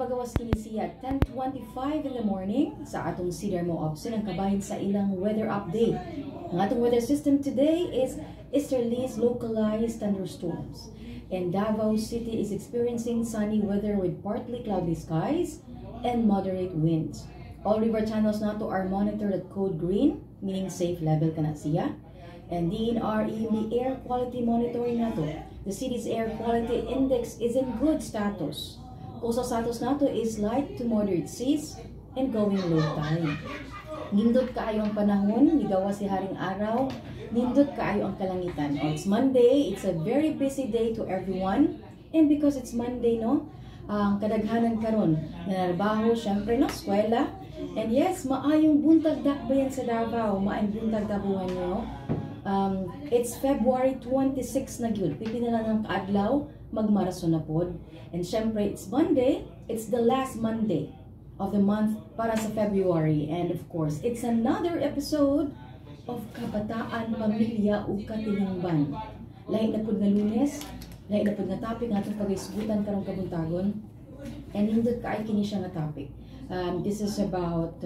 Gipagawas kini siya 10:25 in the morning sa atong Cedar Mo Opsin ang kabahin sa ilang weather update. Ang atong weather system today is easterlies localized thunderstorms. And Davao City is experiencing sunny weather with partly cloudy skies and moderate winds. All river channels nato are monitored at code green, meaning safe level kana siya. And DNR the air quality monitoring nato. The city's air quality index is in good status. Coastal status nato is light to moderate seas and going low tide. Nindot kaayo ang panahon, ligawa si haring araw, nindot kaayo ang kalangitan. Oh, it's Monday, it's a very busy day to everyone. And because it's Monday, no, ang kadaghanan karon na narbaho, syempre no, eskwela. And yes, maayong buntag dakbayan sa Davao, maayong buntag dabuhan nyo. It's February 26 na gyud, pipila na ng kaadlaw, magmarason na pod. And syempre, it's Monday, it's the last Monday of the month para sa February. And of course, it's another episode of Kabataan, Pamilya ug Katilingban. Lahi na pud nga Lunes, lahi na pud nga topic nga atong pag-isgutan karong kabuntagon. And hindot kaay kini siya nga topic. This is about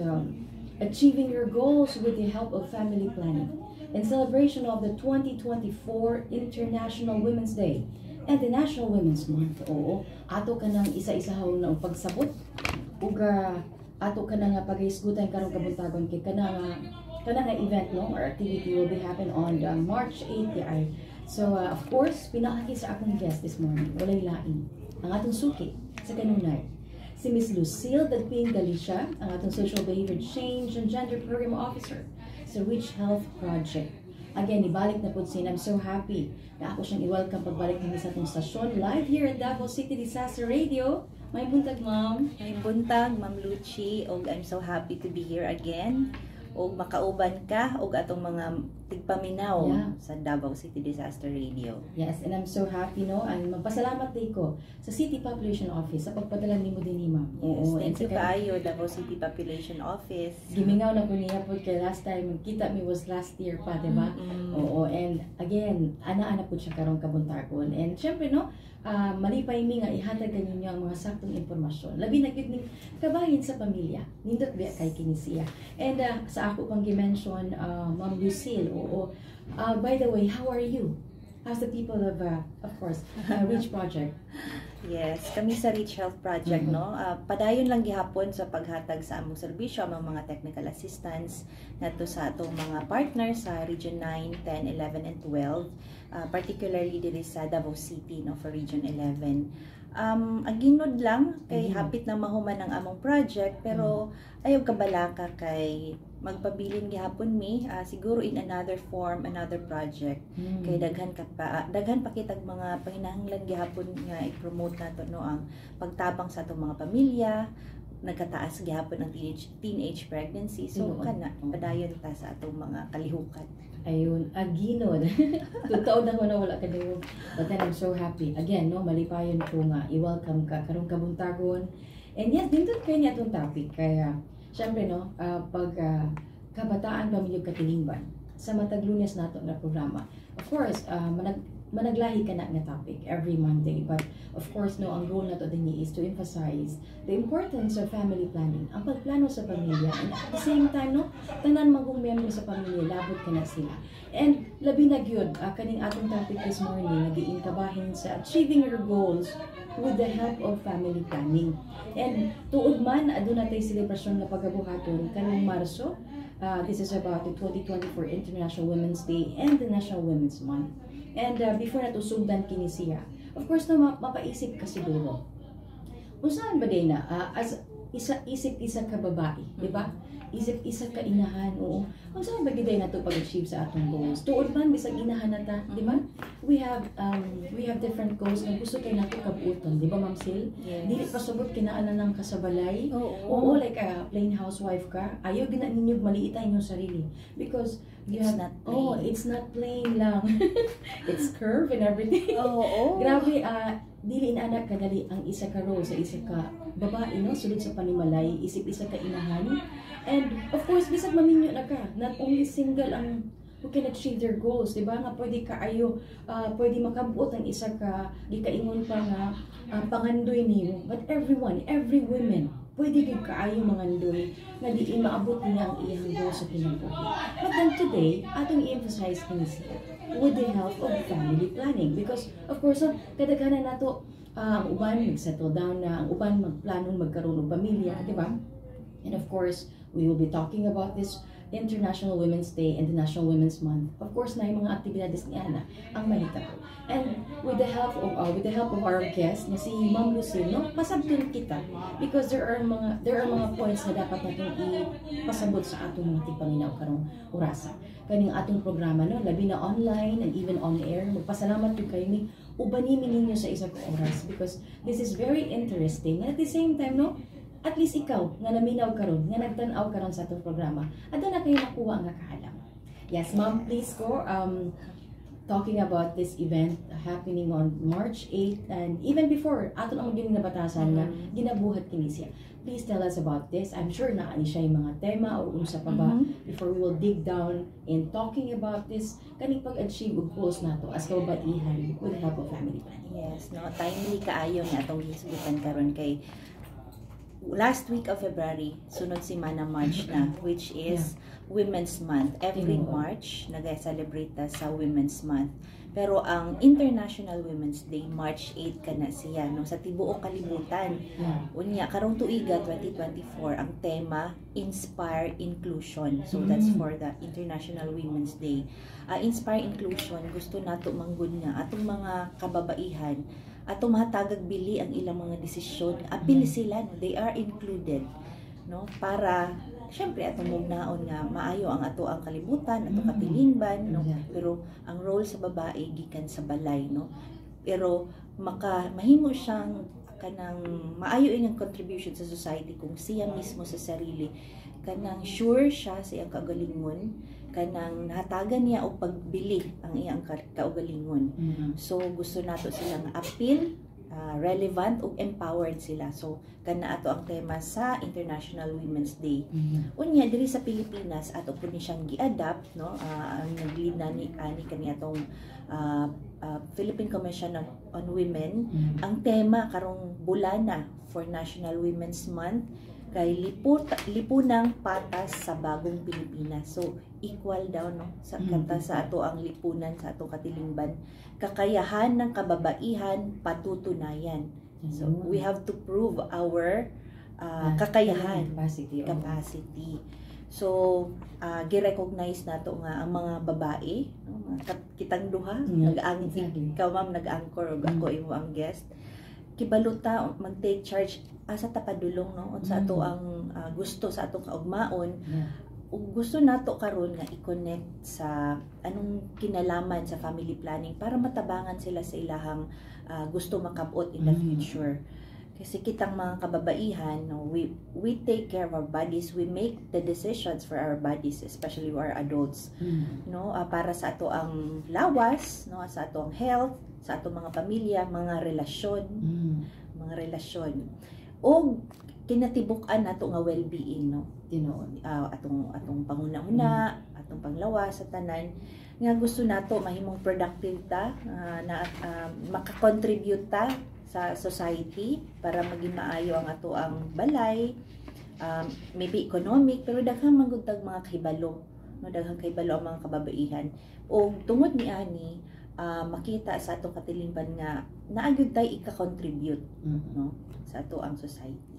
achieving your goals with the help of family planning. In celebration of the 2024 International Women's Day and the National Women's Month. Oo, ato ka ng isa-isahaw na pagsabot ug ato ka na nga pag-isgutan karong kabuntagon kay kana nga event no or activity will be happen on March 8 ay. So of course pinakaki sa akong guest this morning walay lain ang atong suki sa kanunay si Miss Lucille Dagping Galicia, ang atong Social Behavior Change and Gender Program Officer sa Reach Health Project. Again, ibalik na po siya. I'm so happy na ako siyang i-welcome pagbalik kami sa atong stasyon live here at Davao City Disaster Radio. May buntag, ma'am. May buntag, Ma'am Luchi, og I'm so happy to be here again. Og makauban ka og atong mga tigpaminaw sa Davao City Disaster Radio. Yes, and I'm so happy no. And magpasalamat din ko sa City Population Office sa pagpadala nimo dinhi, ma'am. Yes, thank you kaayo Davao City Population Office. Gimingaw na ko niya po kay last time kita mi was last year pa, di ba? Oo, and again, ana-ana po siya karong kabuntagon. And syempre no, malipay mi nga ihatag kaninyo ang mga saktong impormasyon. Labi na gyud ning kabahin sa pamilya. Nindot biya kay kini siya. And sa ako pang gi-mention, Ma'am Lucille, oo. By the way, how are you? As the people of course, Reach Project. Yes, kami sa Reach Health Project, no? Padayon lang gihapon sa paghatag sa among serbisyo, among mga technical assistance nato sa atong mga partners sa Region 9, 10, 11, and 12. Particularly diri sa Davao City, no, for Region 11. Aginod lang kay hapit na mahuman ang among project, pero ayaw kabalaka kay magpabilin gihapon mi siguro in another form, another project. Kay daghan pa kitag mga panginahanglan gihapon nga i-promote nato no ang pagtabang sa atong mga pamilya, nagkataas gihapon ang teenage pregnancy. So kana padayon ta sa atong mga kalihukan. Ayun, aginod. Totoo na ko na wala ka dayo. But then I'm so happy. Again, no, malipayon ko nga i-welcome ka karong kabuntagon. And yes, dindot kayo niya itong topic. Kaya, syempre, no, pag Kabataan, Pamilya, Katilingban sa matag Lunes nato na programa. Of course, managlahi ka na nga topic every Monday, but of course no, ang goal nato din is to emphasize the importance of family planning, ang pagplano sa pamilya, and at the same time no, tanan magong miyembro sa pamilya labot ka na sila. And labi na gyud kaning atong topic this morning nagiin kabahin sa achieving your goals with the help of family planning. And tuod man aduna tay selebrasyon nga pagabuhaton kanang Marso. This is about the 2024 International Women's Day and the National Women's Month. And before nato sundan kini siya, of course na mapaisip ka siguro. Usahan ba din na as isip-isa ka babae, di ba? Isip-isa ka inahan, oo. Usahan ba din nato pag-achieve sa atong goals? Tuod man bisag inahan nata, di ba? We have different goals na gusto kay nato kabuoton, di ba, Ma'am Sil? Yes. Dili pasabot kinaanan ng kasabalay. Oo, like a plain housewife ka. Ayaw din na ninyo maliitan yung sarili because it's not plain lang. It's curve and everything. Grabe, dili inaanak ka dali ang isa ka role sa isa ka babae, no? Sulod sa panimalay, isip isa ka inahan. And of course, bisag maminyo na ka, not only single ang who can achieve their goals, di ba? Nga pwede kaayo, pwede makabuot ang isa ka, gikaingon pa nga, pangandoy niyo. But every woman, pwede din kaayo mangandoy nga di maabot niya ang iyang goals sa kinabuhi. But then today, atong i-emphasize kini siya with the help of family planning. Because, of course, kadaghanan nato, ang uban mag-settle down na, ang uban magplano magkaroon ng pamilya, di ba? And of course, we will be talking about this International Women's Day and the National Women's Month. Of course, na yung mga aktibidades ni Ana ang mahitabo. And with the help of our guest na si Ma'am Lucille, no, pasabton kita because there are mga points na dapat natin ipasabot sa atong mga tigpaminaw karong orasa. Kaning atong programa, no, labi na online and even on air. Magpasalamat yung kayo ni ubanimi ninyo sa isang oras because this is very interesting. And at the same time, no, at least ikaw, nga naminaw karon, nga nagtanaw karon sa atong programa, at na kayo nakuha nga kaalam. Yes, ma'am, please go. Talking about this event happening on March 8 and even before, aton ang maging nabatasan nga, ginabuhat kini siya. Please tell us about this. I'm sure na ani siya yung mga tema o unsa pa ba before we will dig down in talking about this kaning pag-achieve og goals nato as kababaihan with the help of family planning. Yes, no, timely kaayo nga atong gisgutan karon kay last week of February, sunod si Mana March na, which is Women's Month. Every March, nag-celebrate ta sa Women's Month. Pero ang International Women's Day, March 8 ka na siya, no? Sa tibuok kalibutan. Unya, karong tuiga, 2024, ang tema, Inspire Inclusion. So, that's for the International Women's Day. Inspire Inclusion, gusto nato manggod nga, atong mga kababaihan, atong mahatagag bili ang ilang mga desisyon, apil sila, no? They are included, no? Para syempre atong mugnaon nga maayo ang ato ang kalibutan, ato katilingban, no? Pero ang role sa babae gikan sa balay, no? Pero mahimo siyang kanang maayo iyang contribution sa society kung siya mismo sa sarili kanang sure siya sa iyang kaugalingon, kanang nahatagan niya og pagbili ang iyang kaugalingon. So gusto nato silang appeal, relevant ug empowered sila. So kana ato ang tema sa International Women's Day. Unya diri sa Pilipinas ato pud ni siyang gi-adapt, no? Ang nag-lead na ni kani atong Philippine Commission on Women. Ang tema karong bulana for National Women's Month kay lipunang patas sa bagong Pilipinas. So equal daw, no, sa kanta sa ato ang lipunan sa ato katilingban, kakayahan ng kababaihan patutunayan. So we have to prove our kakayahan, capacity. So gi-recognize nato nga ang mga babae, no, kitang duha ikaw ma'am nag-anchor ug ako imo ang guest, kibaluta mag-take charge asa tapadulong, no, sa ato ang gusto sa atong kaugmaon. Ug gusto nato karon nga i-connect sa anong kinalaman sa family planning para matabangan sila sa ilahang gusto makabot in the future. Kasi kitang mga kababaihan, no, we take care of our bodies, we make the decisions for our bodies, especially we are adults, no, para sa ato ang lawas, no, sa ato ang health, sa ato mga pamilya, mga relasyon, o kinatibuk-an nato nga well-being, no, atong panguna-una, atong panglawas sa tanan nga gusto nato mahimong productive ta, na makakontribute ta sa society para maging maayo ang ato ang balay, maybe economic, pero daghang magudtag mga kahibalo, no, daghang kahibalo ang mga kababaihan. O tungod ni ani makita sa atong katilingban nga naagud tay ika-contribute, no, sa ato ang society.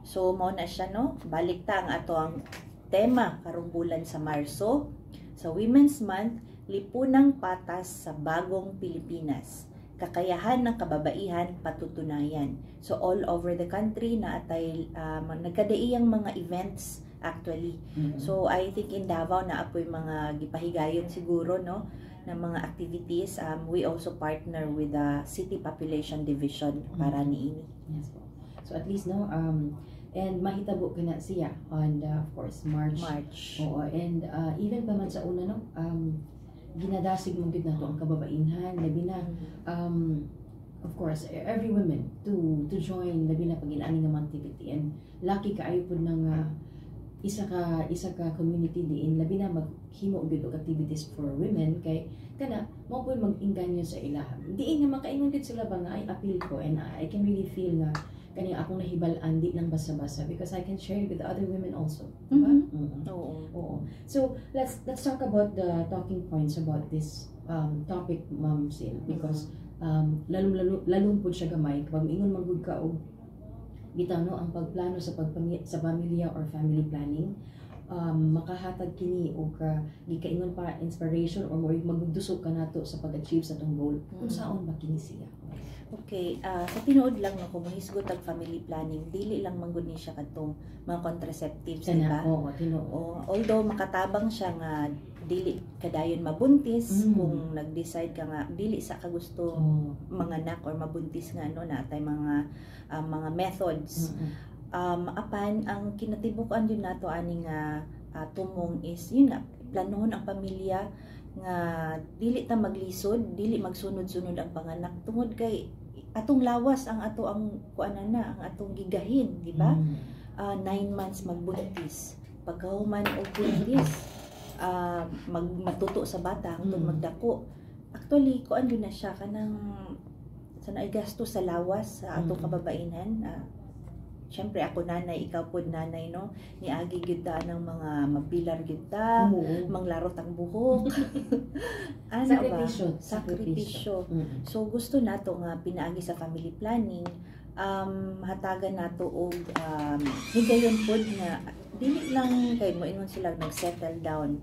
So mao na siya, no, balik ta ang ato ang tema karong bulan sa Marso sa Women's Month, lipunang patas sa bagong Pilipinas, kakayahan ng kababaihan patutunayan. So all over the country na atay nagkadaiyang mga events actually. So I think in Davao na apoy mga gipahigayon siguro, no, na mga activities. We also partner with the City Population Division para niini. Yes po. So at least, no, and mahitabo ka na siya on of course March. Oo, and even pa man sa una, no, ginadasig mong gid nato ang kababaihan, labi na of course every woman to join, labi na pag inaani nga mga activity, and lucky kaayo pud nang isa ka community diin labi na maghimo gyud og activities for women kay kana mao pud mag-inganyo sa ilaha. Diin nga makaingon gid sila ba nga ay appeal ko and I can really feel nga kani akong nahibal-an di lang basa-basa because I can share it with other women also. Diba? Oo. So, let's talk about the talking points about this topic, Ma'am Sil, because lalong po siya gamay kapag ingon magud ka og bitaw no ang pagplano sa pamilya or family planning, makahatag kini og gikaingon pa inspiration or magdusog ka nato sa pag-achieve sa tong goal. Kung saon ba kini siya? Okay, sa tinuod lang no, kung mahisgot ang family planning, dili lang manggod ni siya kadtong mga contraceptives, di ba? Oo, tinuod. Although makatabang siya nga dili kadayon mabuntis kung nag-decide ka nga dili sa kagusto manganak or mabuntis nga no natay mga methods. Apan ang kinatibukan yun nato ani nga tumong is yun nga planohon ang pamilya nga dili ta maglisod, dili magsunod-sunod ang panganak tungod kay atong lawas ang kuanana ang atong gigahin, di ba? 9 months magbuntis, pagkahuman og buntis, matuto sa bata hangtod magdako. Actually kuan yun na siya kanang sa naigasto sa lawas sa atong kababainan. Siyempre ako nanay, ikaw pod nanay no, niagi gyud ta ng mga mapilar gyud ta, manglarot ang buhok. Sakripisyo. So gusto nato nga pinaagi sa family planning, hatagan nato og higayon pod nga dili lang kay moingon sila nag-settle down.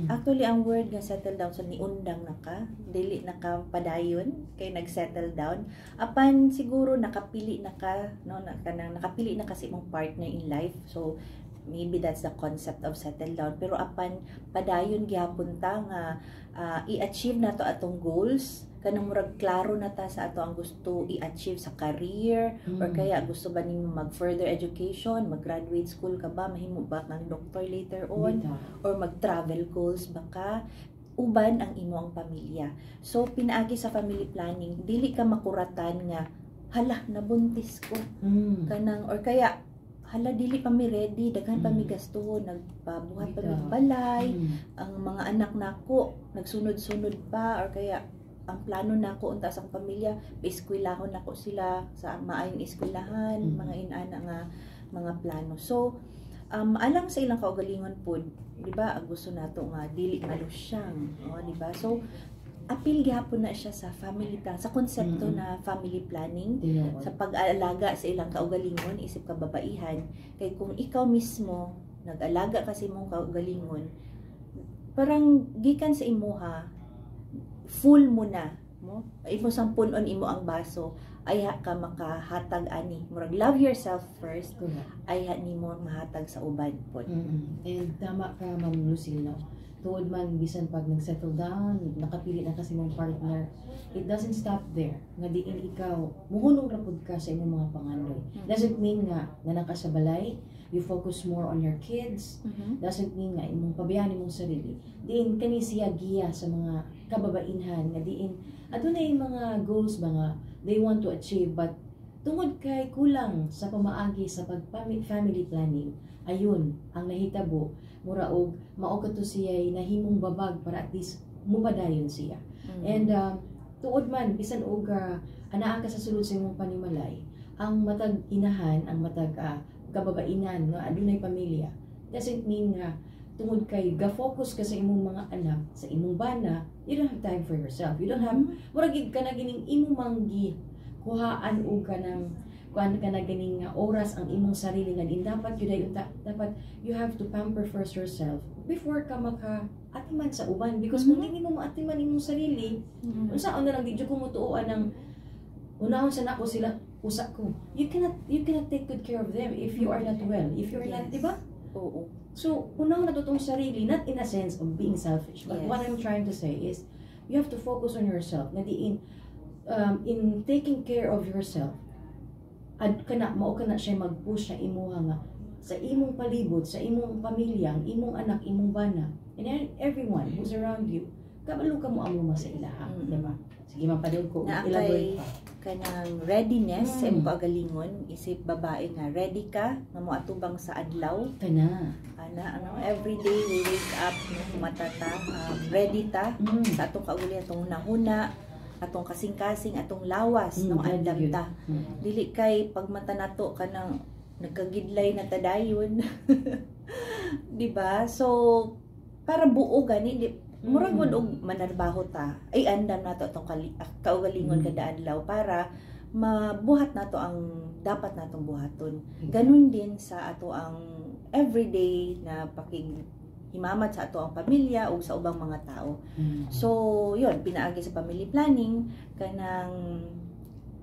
Actually ang word nga settle down sa niundang naka, dili naka padayon kay nag-settle down. Apan siguro nakapili naka no nakapili na kasi imong partner in life. So maybe that's the concept of settle down. Pero apan padayon gyapon ta nga i-achieve nato atong goals, kanang murag klaro na ta sa ato ang gusto i-achieve sa career or kaya gusto ba nimo mag further education, mag-graduate school ka ba, mahimo ba kang doctor later on or mag-travel goals baka uban ang imong pamilya. So pinaagi sa family planning, dili ka makuratan nga hala nabuntis ko kanang or kaya hala dili pa mi ready, daghan pa mi gasto, nagpabuhat pa mi balay, ang mga anak nako nagsunod-sunod pa or kaya ang plano nako unta sa pamilya, eskwelahon nako sila sa maayong eskwelahan, mga inana nga mga plano. So alang sa ilang kaugalingon pod, di ba? Gusto nato nga dili malusyang, di ba? So apil gyapon na siya sa family plan, sa konsepto na family planning, sa pag-aalaga sa ilang kaugalingon isip kababaihan. Kay kung ikaw mismo nag-alaga kasi mong kaugalingon, parang gikan sa imuha full mo na mo imo sampunon imo ang baso ayha ka makahatag ani murag love yourself first ayha nimo mahatag sa uban pod. And tama ka Ma'am Lucille no, tuod man bisan pag nag-settle down nakapili na kasi mong partner, it doesn't stop there nga diin ikaw muhunong rapod ka sa imong mga pangandoy. Doesn't mean nga nakasabalay you focus more on your kids. Doesn't mean nga imong pabayaan imong sarili. Diin kani siya giya sa mga kababainhan nga diin adunay mga goals ba nga they want to achieve but tungod kay kulang sa pamaagi sa family planning, ayun ang nahitabo mura og mao kadto siya nahimong babag para at least mupadayon siya. And tuod man bisan og anaa ka sa sulod sa imong panimalay, ang matag inahan, ang matag kababainan nga adunay pamilya doesn't mean nga tungod kay ga-focus ka sa imong mga anak, sa imong bana, you don't have time for yourself. You don't have murag ka na gining imong manggi kuhaan og kanang kuan ka na gining oras ang imong sarili nga dapat yun dapat you have to pamper first yourself before ka maka atiman sa uban because kung hindi mo maatiman imong sarili unsaon na lang di ko mutuoan ng unahon sa nako sila usa ko. You cannot take good care of them if you are not well. If you're not, di ba? Oo. So, unang natutong sarili, not in a sense of being selfish, but what I'm trying to say is, you have to focus on yourself. Na in taking care of yourself, mao ka na siya mag-push na imuha nga sa imong palibot, sa imong pamilya, imong anak, imong bana, and everyone who's around you, kabalo ka mo amo sa ilaha, di ba? Sige, mapadog ko, elaborate pa. kanang readiness sa imong kagalingon, isip babae nga ready ka nga moatubang sa adlaw Kana. every day we wake up matata ready ta sa atong kaugalingon, atong hunahuna, atong kasing-kasing, atong lawas andam ta. Dili kay pagmata nato kanang nagkagidlay na tadayon. Di ba? So para buo gani murag gud og manarbaho ta ay andam nato atong kaugalingon kada adlaw para mabuhat nato ang dapat natong buhaton. Ganun din sa ato ang everyday na himamat sa ato ang pamilya o sa ubang mga tao. So yun, pinaagi sa family planning kanang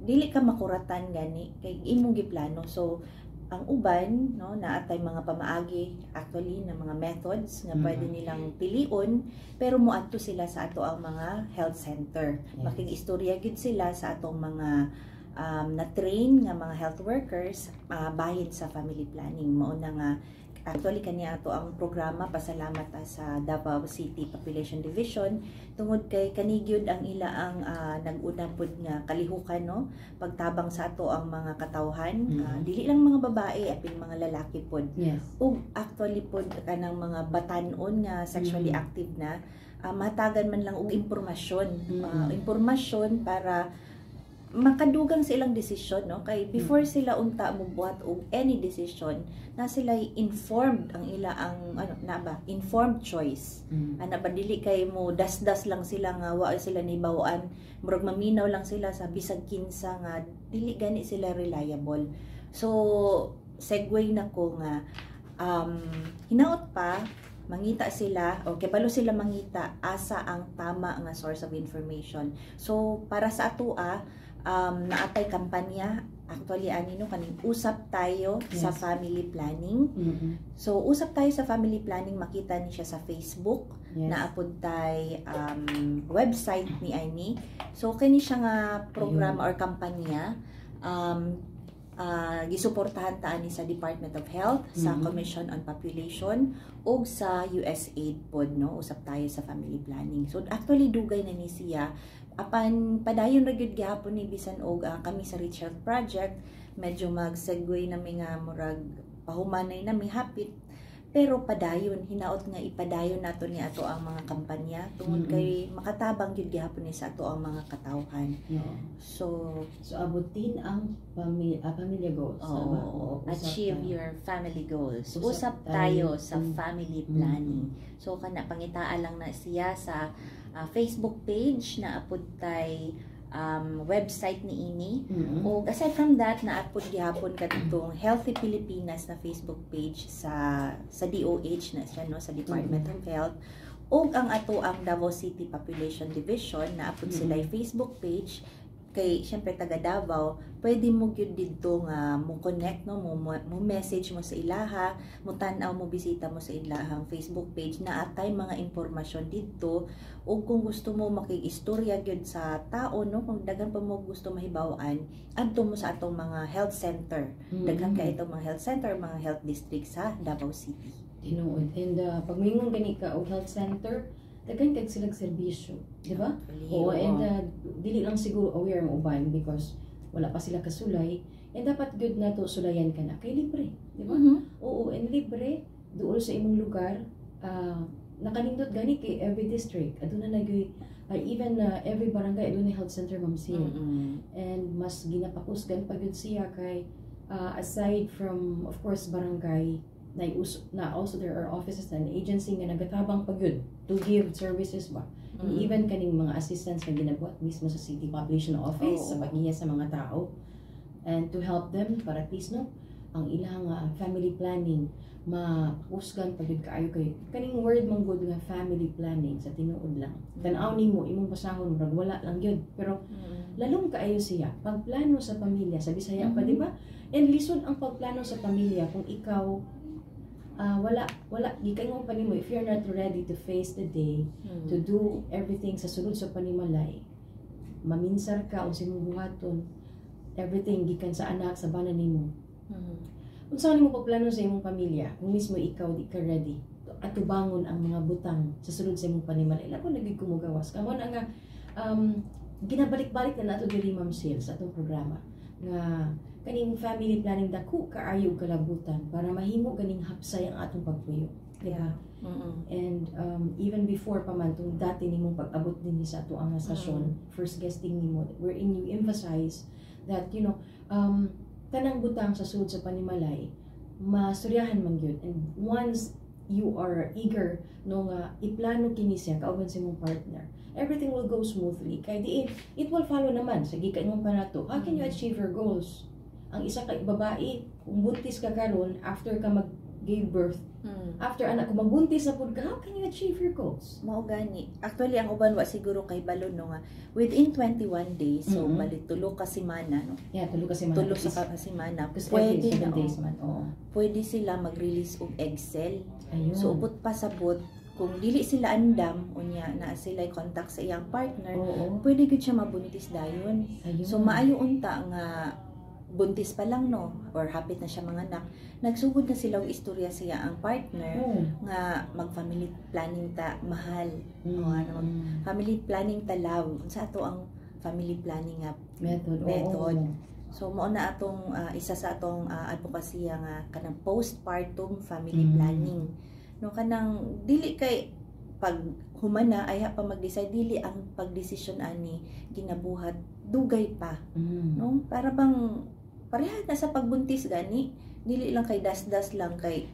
dili ka makuratan gani kay imong giplano. So ang uban naatay mga pamaagi actually na mga methods nga pwede nilang pilion, pero moadto sila sa ato ang mga health center. Makig-istorya gid sila sa atong mga na-train nga mga health workers bahin sa family planning. Mao na nga actually kaniya ato ang programa, pasalamat sa Davao City Population Division tungod kay kanigyud ang ila ang nag-una pud nga kalihukan pagtabang sa ato ang mga katawhan, dili lang mga babae apil mga lalaki pud. Ug actually pud kanang mga batan-on nga sexually active na matagan man lang og impormasyon para makadugang sa ilang desisyon kay before sila unta mobuhat og any decision na sila informed ang ila ang informed choice. Dili kay mo das-das lang sila nga wa sila nibawan, murag maminaw lang sila sa bisag kinsa nga dili gani sila reliable. So segue na ko nga hinaot pa mangita sila o kabalo sila mangita asa ang tama nga source of information. So para sa atoa naatay kampanya actually kaning usap tayo sa family planning. So usap tayo sa family planning, makita ni siya sa Facebook, naapod tay website ni Aini. So kani siya nga programa or kampanya gisuportahan ta ani sa Department of Health, sa Commission on Population ug sa USAID pod usap tayo sa family planning. So actually dugay na ni siya apan padayon ra gyud gihapon ni bisan og kami sa Rich Health Project medyo mag-segue na mi nga murag pahumanay na mi hapit, pero padayon hinaot nga ipadayon nato ni ato ang mga kampanya tungod kay makatabang gyud gihapon ni sa ato ang mga katawhan. So abutin ang family goals. Achieve your family goals. Usap tayo sa family planning. So kana pangitaa lang na siya sa Facebook page na apod tay website ni ini. O aside from that, naapod gihapon kadtong Healthy Pilipinas na Facebook page sa DOH na siya sa Department of Health. O ang ato ang Davao City Population Division naapod sila Facebook page. Kay syempre taga Davao, pwede mo gyud didto nga mo connect mo message mo sa ilaha, mo tan-aw mo bisita mo sa ilahang Facebook page na atay mga impormasyon didto. Ug kung gusto mo makig-istorya gyud sa tao kung daghan pa mo gusto mahibaw-an, adto mo sa atong mga health center. Daghan kay itong mga health center, mga health district sa Davao City. Tinuod. And pag mingon gani ka og health center, daghan kag silang serbisyo, di ba? And dili lang siguro aware mo uban because wala pa sila kasulay. And dapat good na to sulayan ka na kay libre, di ba? Oo, and libre duol sa imong lugar. Nakanindot gani kay every district aduna nagyoy even every barangay aduna health center ma'am siya. And mas ginapakusgan pa gyud siya kay aside from of course barangay na also there are offices and agency nga nagatabang pagyud to give services ba. And even kaning mga assistants nga ginabuhat mismo sa City Population Office sa paghiya sa mga tao and to help them para at least ang ilang family planning makusgan pagyud kaayo kay kaning word man good nga family planning sa tinuod lang. Tan-aw nimo imong basahon murag wala lang gyud, pero lalong kaayo siya pagplano sa pamilya sa Bisaya pa, di ba? And lisod ang pagplano sa pamilya kung ikaw wala gikangon pa nimo if you're not ready to face the day, to do everything sa sulod sa panimalay, maminsar ka o sa imong buhaton everything gikan sa anak sa bana nimo. Unsa nimo pagplano sa imong pamilya kung mismo ikaw di ka ready at tubangon ang mga butang sa sulod sa imong panimalay? Lako lagi kumugawas kamo na nga ginabalik-balik na nato diri Ma'am Sil sa atong programa nga kaning family planning dako kaayo og kalabutan para mahimo ganing hapsay ang atong pagpuyo, di ba? And even before pa man tong dati nimong pag-abot din sa ato ang session, first guesting nimo wherein you emphasize that tanang butang sa sud sa panimalay masturyahan man gyud, and once you are eager no nga iplano kini siya kauban sa imong partner, everything will go smoothly kay diin it will follow naman sa gikan imong panato. How can you achieve your goals? Ang isa ka babae kung buntis ka karon after ka mag gave birth, after anak ko magbuntis na pud ka, how can you achieve your goals? Mao gani. Actually ang uban wa siguro kay balon no nga within 21 days, so bali tulo ka semana no. Yeah, tulo ka semana. Tulo sa semana. Pwede 7 days man. Pwede sila mag-release og egg cell. Ayun. So upot pasabot kung dili sila andam unya na sila contact sa iyang partner, pwede gud siya mabuntis dayon. Ayun. So maayo unta nga buntis pa lang no or hapit na siya manganak, nagsugod na sila og istorya siya ang partner nga mag family planning ta mahal. Family planning ta love sa ato ang family planning nga method. So mao na atong isa sa atong advocacy nga kanang postpartum family planning no, kanang dili kay pag humana ay pa mag-decide, dili ang pagdesisyon ani ginabuhat dugay pa no, para bang pareha na sa pagbuntis gani, dili lang kay das-das lang kay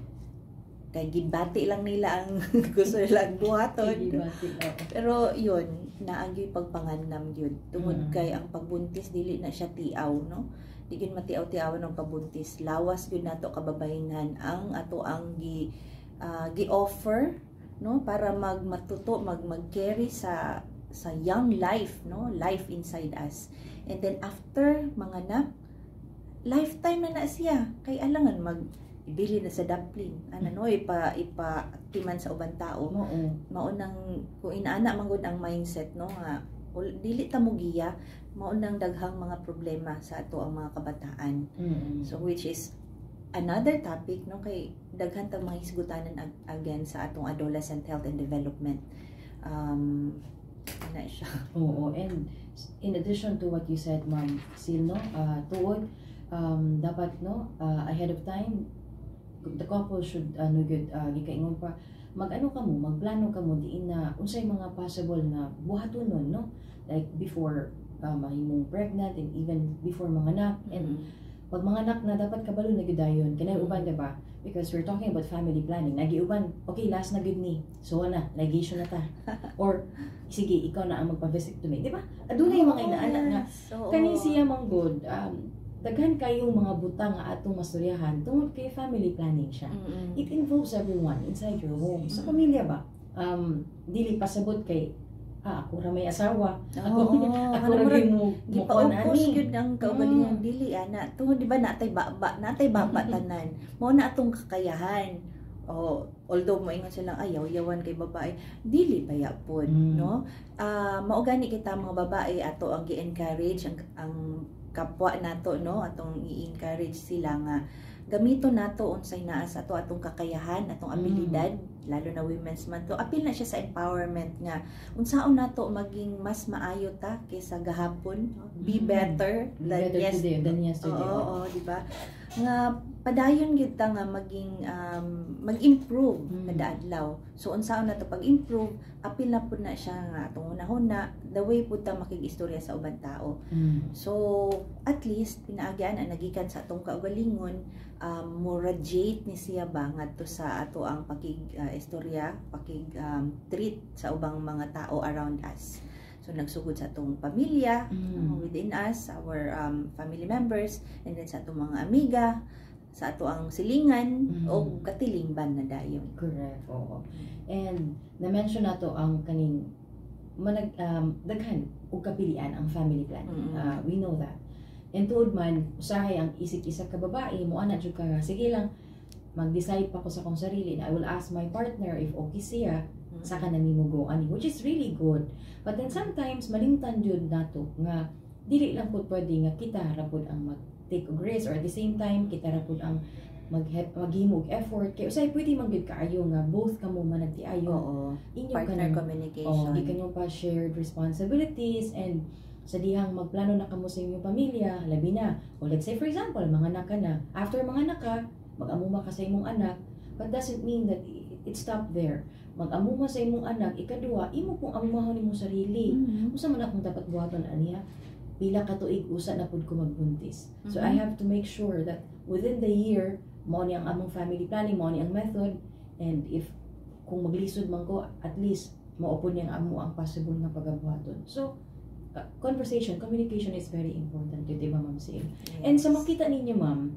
gibati lang nila ang gusto nilang buhaton. Pero yun naagi pagpangandam yun tungod kay ang pagbuntis dili na siya tiaw no, di gyud matiaw-tiawan ang pagbuntis, lawas gyud nato kababayenan ang ato ang gi-offer no para magmatuto mag-carry sa young life no, life inside us, and then after manganak lifetime na siya kay alangan ibili na sa dumpling no, timan sa ubang tao. Mao nang kung inaana man gud ang mindset no nga dili ta mo giya, mao nang daghang mga problema sa ato ang mga kabataan. So which is another topic no, kay daghan tang mga hisgutanan again sa atong adolescent health and development. Na siya. And in addition to what you said Ma'am Sil no, tuod dapat no ahead of time the couple should gikaingon pa magplano ka mo diin na unsay mga possible na buhaton nun no, like before mahimong pregnant and even before manganak, and pag manganak na dapat kabalo na gyud dayon kanay uban diba, because we're talking about family planning, nagiuban okay last na gyud ni so na ligation na ta or sige ikaw na ang magpa-vasectomy diba, adunay mga inaanak nga kani siya manggod daghan kayong mga butang nga atong masturyahan tungod kay family planning siya. It involves everyone inside your home. Sa pamilya ba? Dili pasabot kay ako ra may asawa. Ako ra mo kuan ani. Gyud ang kaugalingon dili ana. Tungod di ba natay baba tanan. Mao na atong kakayahan. Although moingon silang ayaw-yawan kay babae, dili baya pod no. Mao gani kita mga babae ato ang gi-encourage ang kapwa nato no, atong i-encourage sila nga gamiton nato unsay naa sa ato atong kakayahan, atong abilidad, lalo na Women's Month to. Apil na siya sa empowerment nga unsaon nato maging mas maayo ta kaysa gahapon, no? Be better than yesterday. Di ba? Nga padayon gyud ta nga maging mag-improve kada adlaw. So unsaon nato pag-improve, apil na pud na siya nga atong unahuna the way pud ta makig-istorya sa ubang tao. So at least pinaagyan ang nagikan sa atong kaugalingon, mo radiate ni siya ba ngadto sa ato ang istorya, treat sa ubang mga tao around us. So nagsugod sa atong pamilya, within us, our family members, and then sa atong mga amiga, sa ato ang silingan o katilingban na dayon. Correct. And na-mention nato ang kaning daghan og kapilian ang family planning. We know that. And tuod man usahay ang isip isa ka babae mo ana jud ka sige lang mag-decide pa ko sa kong sarili na I will ask my partner if okay siya saka na nimo go ani, which is really good. But then sometimes malimtan jud nato nga dili lang pud pwede nga kita ra pud ang mag-take og risk, or at the same time kita ra pud ang maghimog effort kay usay pwede man gyud kaayo nga both kamo managtiayo partner communication, di kanyo pa shared responsibilities, and sa dihang magplano na kamo sa inyong pamilya, labi na. O let's say for example, mga anak ka na. After mga anak ka, mag-amuma ka sa imong anak, but doesn't mean that it stop there. Mag-amuma sa imong anak, ikaduha, imo kung amumahon imong sarili. Usa man akong dapat buhaton aniya, pila ka tuig usa na pud ko magbuntis. So I have to make sure that within the year, mao ni ang among family planning, mao ni ang method, and if kung maglisod man ko, at least maupod niyang amo ang possible nga pagabuhaton. So conversation, communication is very important, di ba, Ma'am Sil? Yes. And sa makita ninyo, Ma'am,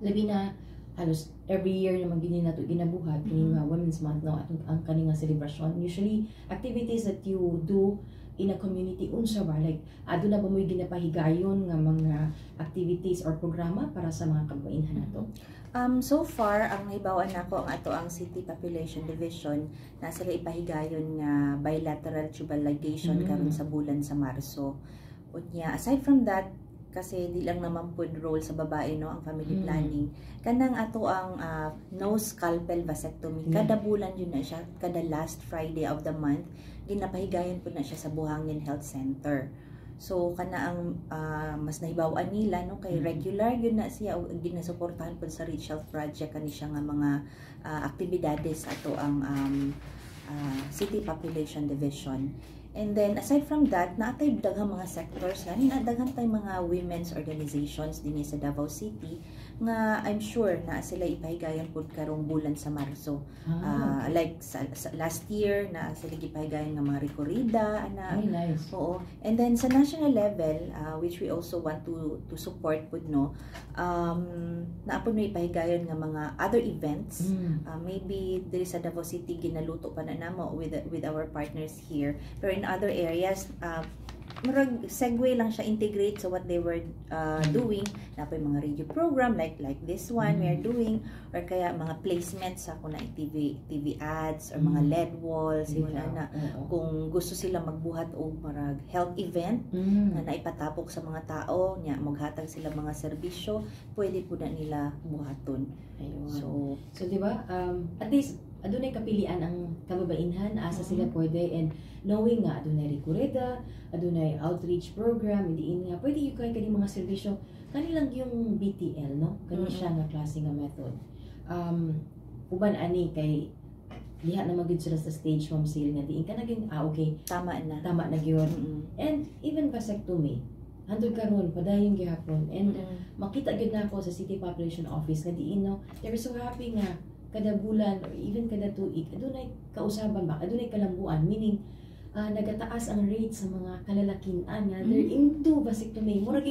labi na halos every year naman gini nato ginabuhat kining Women's Month no atong ang kaning celebration. Usually activities that you do in a community unsa ba, like aduna ba mo'y ginapahigayon nga mga activities or programa para sa mga kababainhan nato? So far, ang nahibawan nako ang ato ang City Population Division na sila ipahigayon nga bilateral tubal ligation karon sa bulan sa Marso. Unya, aside from that, kasi di lang naman po role sa babae no ang family planning, kanang ato ang nose scalpel vasectomy kada bulan yun na siya, kada last Friday of the month ginapahigayon po na siya sa Buhangin Health Center. So kana ang mas nahibaw-an nila no kay regular yun na siya ginasuportahan po sa Rich Health Project kani siya nga mga aktibidades ato ang City Population Division. And then aside from that, naatay daghang mga sectors na daghan tay mga women's organizations dinhi sa Davao City nga I'm sure na sila ipahigayon pud karong bulan sa Marso. Okay. Like sa last year na sila gipahigayon nga mga rekorrida ana. Very nice. Oo. And then sa national level, which we also want to support pud no, naapod may ipahigayon nga mga other events. Maybe diri sa Davao City ginaluto pa na namo with our partners here. Pero in other areas, murag segue lang siya, integrate sa what they were doing. Napoy mga radio program like this one we are doing, or kaya mga placements sa kuna TV ads or mga LED walls yun na kung gusto sila magbuhat og marag health event na naipatapok sa mga tao nya maghatag sila mga serbisyo, pwede po na nila buhaton. Ayun. So di ba, at least adunay kapilian ang kababainhan asa sila pwede, and knowing nga adunay rekureda, adunay outreach program, hindi nga pwede yung kay mga serbisyo kanilang yung BTL no kani siya nga klase nga method. Uban ani kay diha na magud sila sa stage, Ma'am Sil, nga diin ka naging okay tama na gyud. And even vasectomy handod karon padayon gihapon, and makita gyud na ako sa City Population Office nga diin no, they're so happy nga kada bulan or even kada tuig adunay kausaban ba, adunay kalambuan, meaning nagataas ang rate sa mga kalalakian nga they're into vasectomy. Murag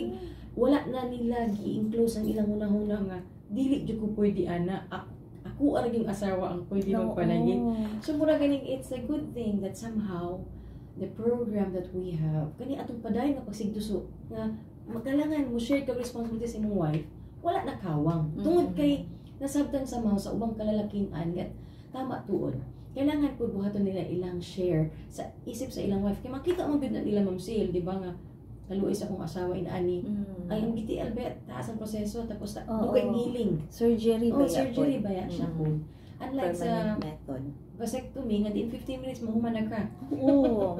wala na nila gi-enclose ang ilang unang-una nga dili jud ko pwede ana, ako ara yung asawa ang pwede magpanagin. So murag ganing it's a good thing that somehow the program that we have kani atong padayon nga pagsigduso nga magalangan mo share ka responsibility sa imong wife, wala na kawang tungod kay nasabtan sa sa ubang kalalakian nga tama tuod. Kailangan po buhaton nila ilang share sa isip sa ilang wife. Kaya makita mo na nila, Ma'am Sil, di ba nga, kaluoy sa akong asawa inaani. Ay, yung BTL ba, taas ang proseso, tapos dugay healing. Surgery ba surgery ba yan siya po. Unlike sa method. vasectomy, nga din 15 minutes mahumanag ka. Oo.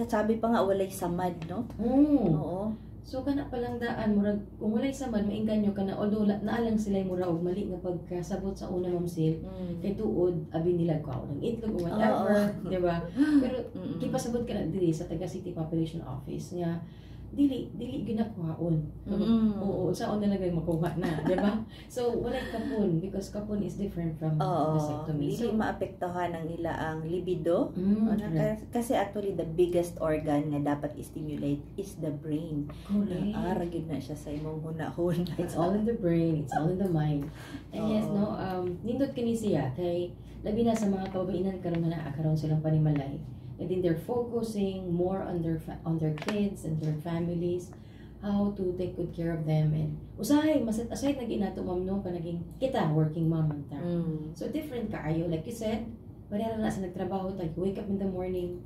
Sabi pa nga, walay samad, no? Oo. So kana palang daan murag kung walay samad maingganyo kana, although naalang sila mura og mali nga pagkasabot sa una, Ma'am Sil, kay tuod abi nila ko ng itlog o whatever, di ba? Pero kipasabot ka na diri sa taga City Population Office nga dili ginakuhaon. Oo, sa una lang makuha na, di ba? So walay kapon because kapon is different from vasectomy. So maapektuhan ang ila ang libido. Kasi actually the biggest organ nga dapat i-stimulate is the brain. Correct. Gyud na siya sa imong hunahon. It's all in the brain, it's all in the mind. And yes, no, nindot kini siya kay labi na sa mga kababainan karon na karon silang panimalay. And then they're focusing more on their kids and their families, how to take good care of them, and usahay maset aside na ginato, Ma'am, no, kanaging kita working mom man ta. So different kaayo, like you said, parehara na sa nagtrabaho tag wake up in the morning,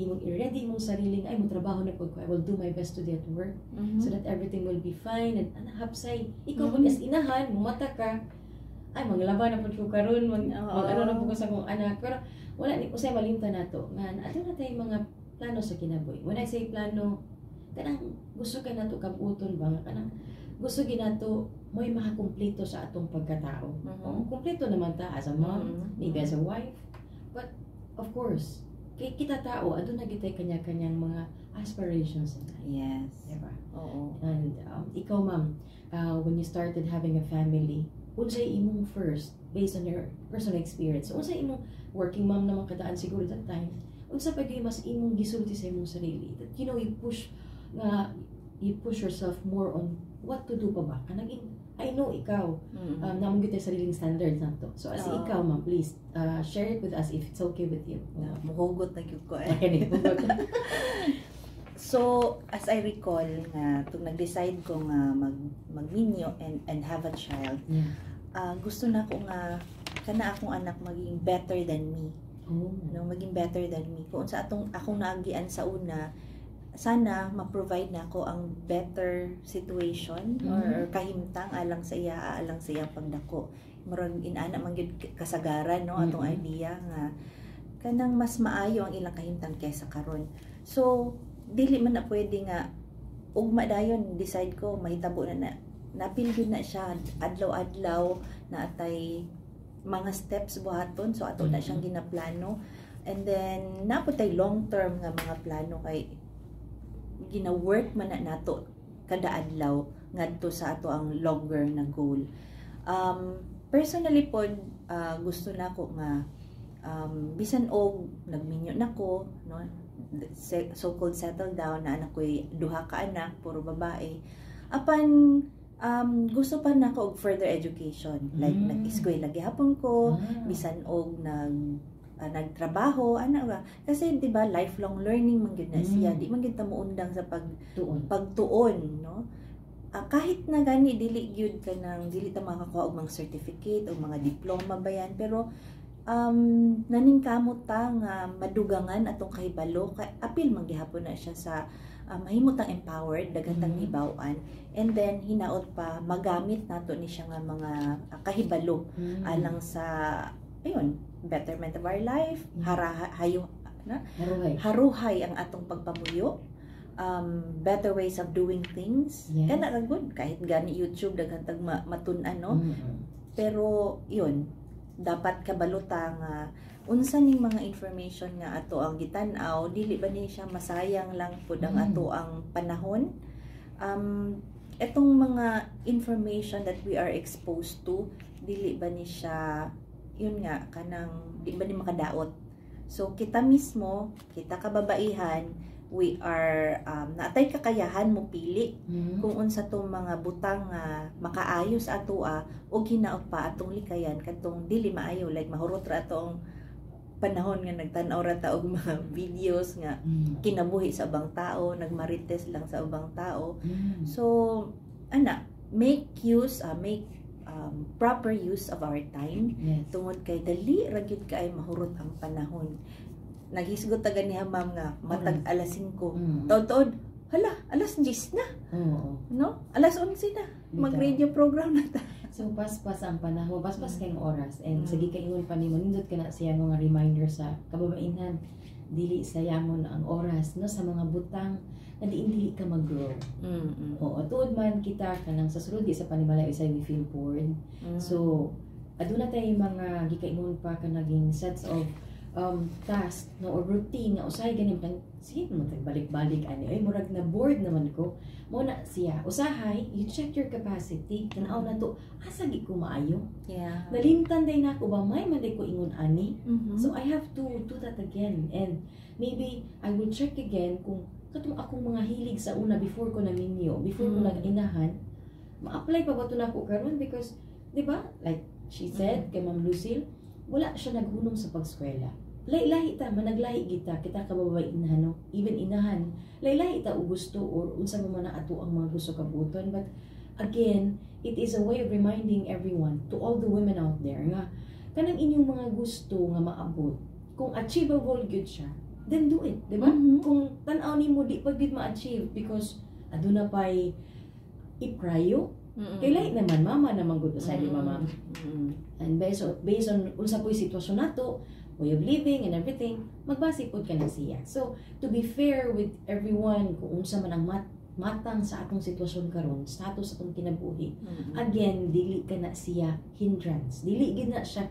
imong i-ready mong sariling ay mo trabaho na pud ko, I will do my best to get work so that everything will be fine, and hapsay ikaw pud as inahan mumata ka ay manglaba na pud ko karon ano na pud ko sa akong anak, pero wala ni usay malimtan nato nga ato na tay mga plano sa kinabuhi. When I say plano, kanang gusto ka nato kabuton ba nga kanang gusto ginato mo'y makakumpleto sa atong pagkatao. Kumpleto naman ta as a mom, maybe as a wife. But of course, kay kita tao aduna gitay kanya-kanyang mga aspirations in life. Yes. Diba? Oo. And ikaw ma'am, when you started having a family, unsay imong first based on your personal experience? Unsay imong working mom naman kadaan siguro that time? Unsa pa gyud mas imong gisulti sa imong sarili? That you know you push yourself more on what to do pa ba? Kanang I know ikaw naman gyud sariling standards nato. So as ikaw ma'am, please share it with us if it's okay with you. Muhugot na gyud ko Okay, So, as I recall nga tung nag-decide ko nga magminyo and have a child, gusto na ko nga kana akong anak maging better than me. No, maging better than me. Kung sa akong naagian sa una, sana ma-provide na ako ang better situation or kahimtang alang sa iyang pagdako. Murag inana man gyud kasagaran no atong idea nga kanang mas maayo ang ilang kahimtang kaysa karon. So dili man na pwede nga ugma dayon decide ko mahitabo na napil gyud na siya adlaw-adlaw na atay mga steps buhaton, so ato na siyang ginaplano, and then naputay long term nga mga plano kay gina-work man na nato kada adlaw ngadto sa ato ang longer na goal. Personally pod gusto nako nga bisan og nagminyo nako no, so-called settle down na anak ko'y duha ka anak, puro babae. Apan gusto pa nako og further education, like nag-eskwela gihapon ko, bisan og nagtrabaho ana ba, kasi di ba lifelong learning man gyud na siya, di man gyud ta muundang sa pagtuon no. Kahit na gani dili gyud kanang dili ta makakuha og mga certificate o mga diploma ba yan, pero naningkamot ta nga madugangan atong kahibalo, kay apil man gihapon na siya sa mahimutang empowered, daghang hibaw-an, and then hinaot pa magamit nato ni siya nga mga kahibalo alang sa ayun betterment of our life, haruhay ang atong pagpamuyo, better ways of doing things. Kana ra good kahit gani YouTube daghang tag matun-an no. Pero yun dapat kabaluta nga unsa ning mga information nga ato ang gitan-aw, dili ba ni siya masayang lang pud ang ato ang panahon. Etong mga information that we are exposed to, dili ba ni siya yun nga kanang di ba ni makadaot. So kita mismo, kita kababaihan, we are naatay kakayahan mo pili kung unsa tong mga butang nga makaayo sa atoa o hinaot pa atong likayan kadtong dili maayo, like mahurot ra atong panahon nga nagtan-aw ra ta og mga videos nga kinabuhi sa ubang tao, nagmarites lang sa ubang tao. So ana, make proper use of our time. Tungod kay dali ra gyud kay mahurot ang panahon. Naghisgot ta ganiha ma'am nga matag alas 5. Taod-taod, hala, alas 10 na. No? Alas 11 na. Mag-radio program na ta. So paspas ang panahon, paspas kayong oras, and sige kaingon pa nimo nindot ka na siya mga reminder sa kababaihan. Dili sayamon ang oras no sa mga butang na dili ka mag-grow. Oo, tuod man kita kanang sa sulod sa panimalay isay we feel bored. So aduna tay mga gikaingon pa ka naging sets of task no or routine nga usay ganin kan sige mo balik-balik ani ay murag na bored naman ko mo na siya usahay you check your capacity tanaw na to asa gi ko maayo nalimtan day nako ba may manday ko ingon ani so I have to do that again, and maybe I will check again kung katong akong mga hilig sa una before ko naminyo, before ko nag-inahan ma-apply pa ba to nako karon, because di ba like she said kay Ma'am Lucille, wala siya naghunong sa pagskwela. Lahi-lahi ta, managlahi kita kababae inahan, no? Even inahan. Lahi-lahi ta o gusto or unsa mo man ato ang mga gusto kabuton. But again, it is a way of reminding everyone, to all the women out there, nga kanang inyong mga gusto nga maabot, kung achievable gyud siya, then do it, di ba? Kung tan-aw nimo di pa gyud ma-achieve because aduna pay iprayo, kay lahi naman mama naman gud sa di mama. And based on unsa po'y sitwasyon nato, way of living and everything, magbase pod ka na siya. So to be fair with everyone, kung unsa man ang matang sa atong sitwasyon karon, status atong kinabuhi. Mm-mm. Again, dili ka na siya hindrance. Dili gid na siya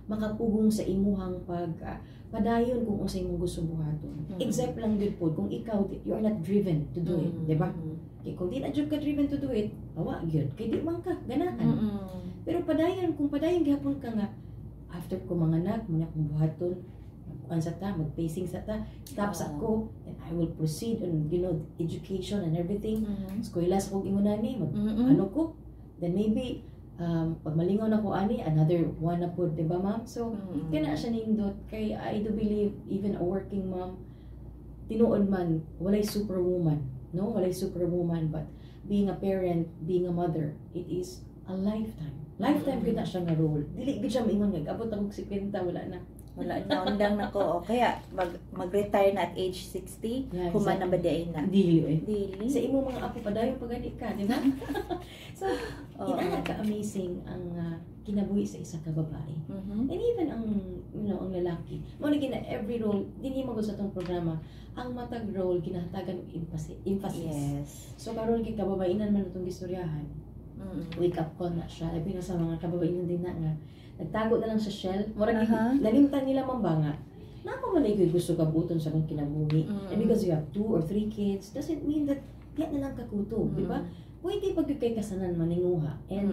makapugong sa imuhang padayon kung unsay imong gusto buhaton. Except lang gud pod kung ikaw you are not driven to do it, di ba? Kay kung di na jud ka driven to do it, awa gyud kay di man ka ganahan. Pero padayon kung padayon gihapon ka nga after ko manganak, muna kong buhaton, sa ta, mag-pacing sa ta, stops ako, and I will proceed on, education and everything. Eskwela sa kong ingunani, ano ko, then maybe, pag malingon ako ani, another one na po, di ba ma'am? So, kaya na siya nindot, kay I do believe, even a working mom, tinuod man, walay superwoman, no? Walay superwoman, but being a parent, being a mother, it is a lifetime. Lifetime kita siya nga role. Dili gid siya maingon nga abot ako 50 wala na. Wala na undang nako. O kaya mag-retire na at age 60, Yeah, human na exactly. badayin na. Dili eh. Dili. Sa imo mga apo padayon pagani ka, di ba? So, Oo. inana ka amazing ang kinabuhi sa isa ka babae. Mhm. And even ang ang lalaki. Mo na gina every role dinhi mo sa tong programa ang matag role ginahatagan og emphasis. Yes. So karon kay kababainan man itong gistoryahan. Wake up call na siya. Labi na sa mga kababainan din na nga. Nagtago na lang sa shell. Murag nalimtan nila mambanga. Nako man ay gusto ka buton sa kung kinabuhi. And because you have 2 or 3 kids, doesn't mean that diya na lang kakutob, di ba? Pwede pag kay kasanan maninguha and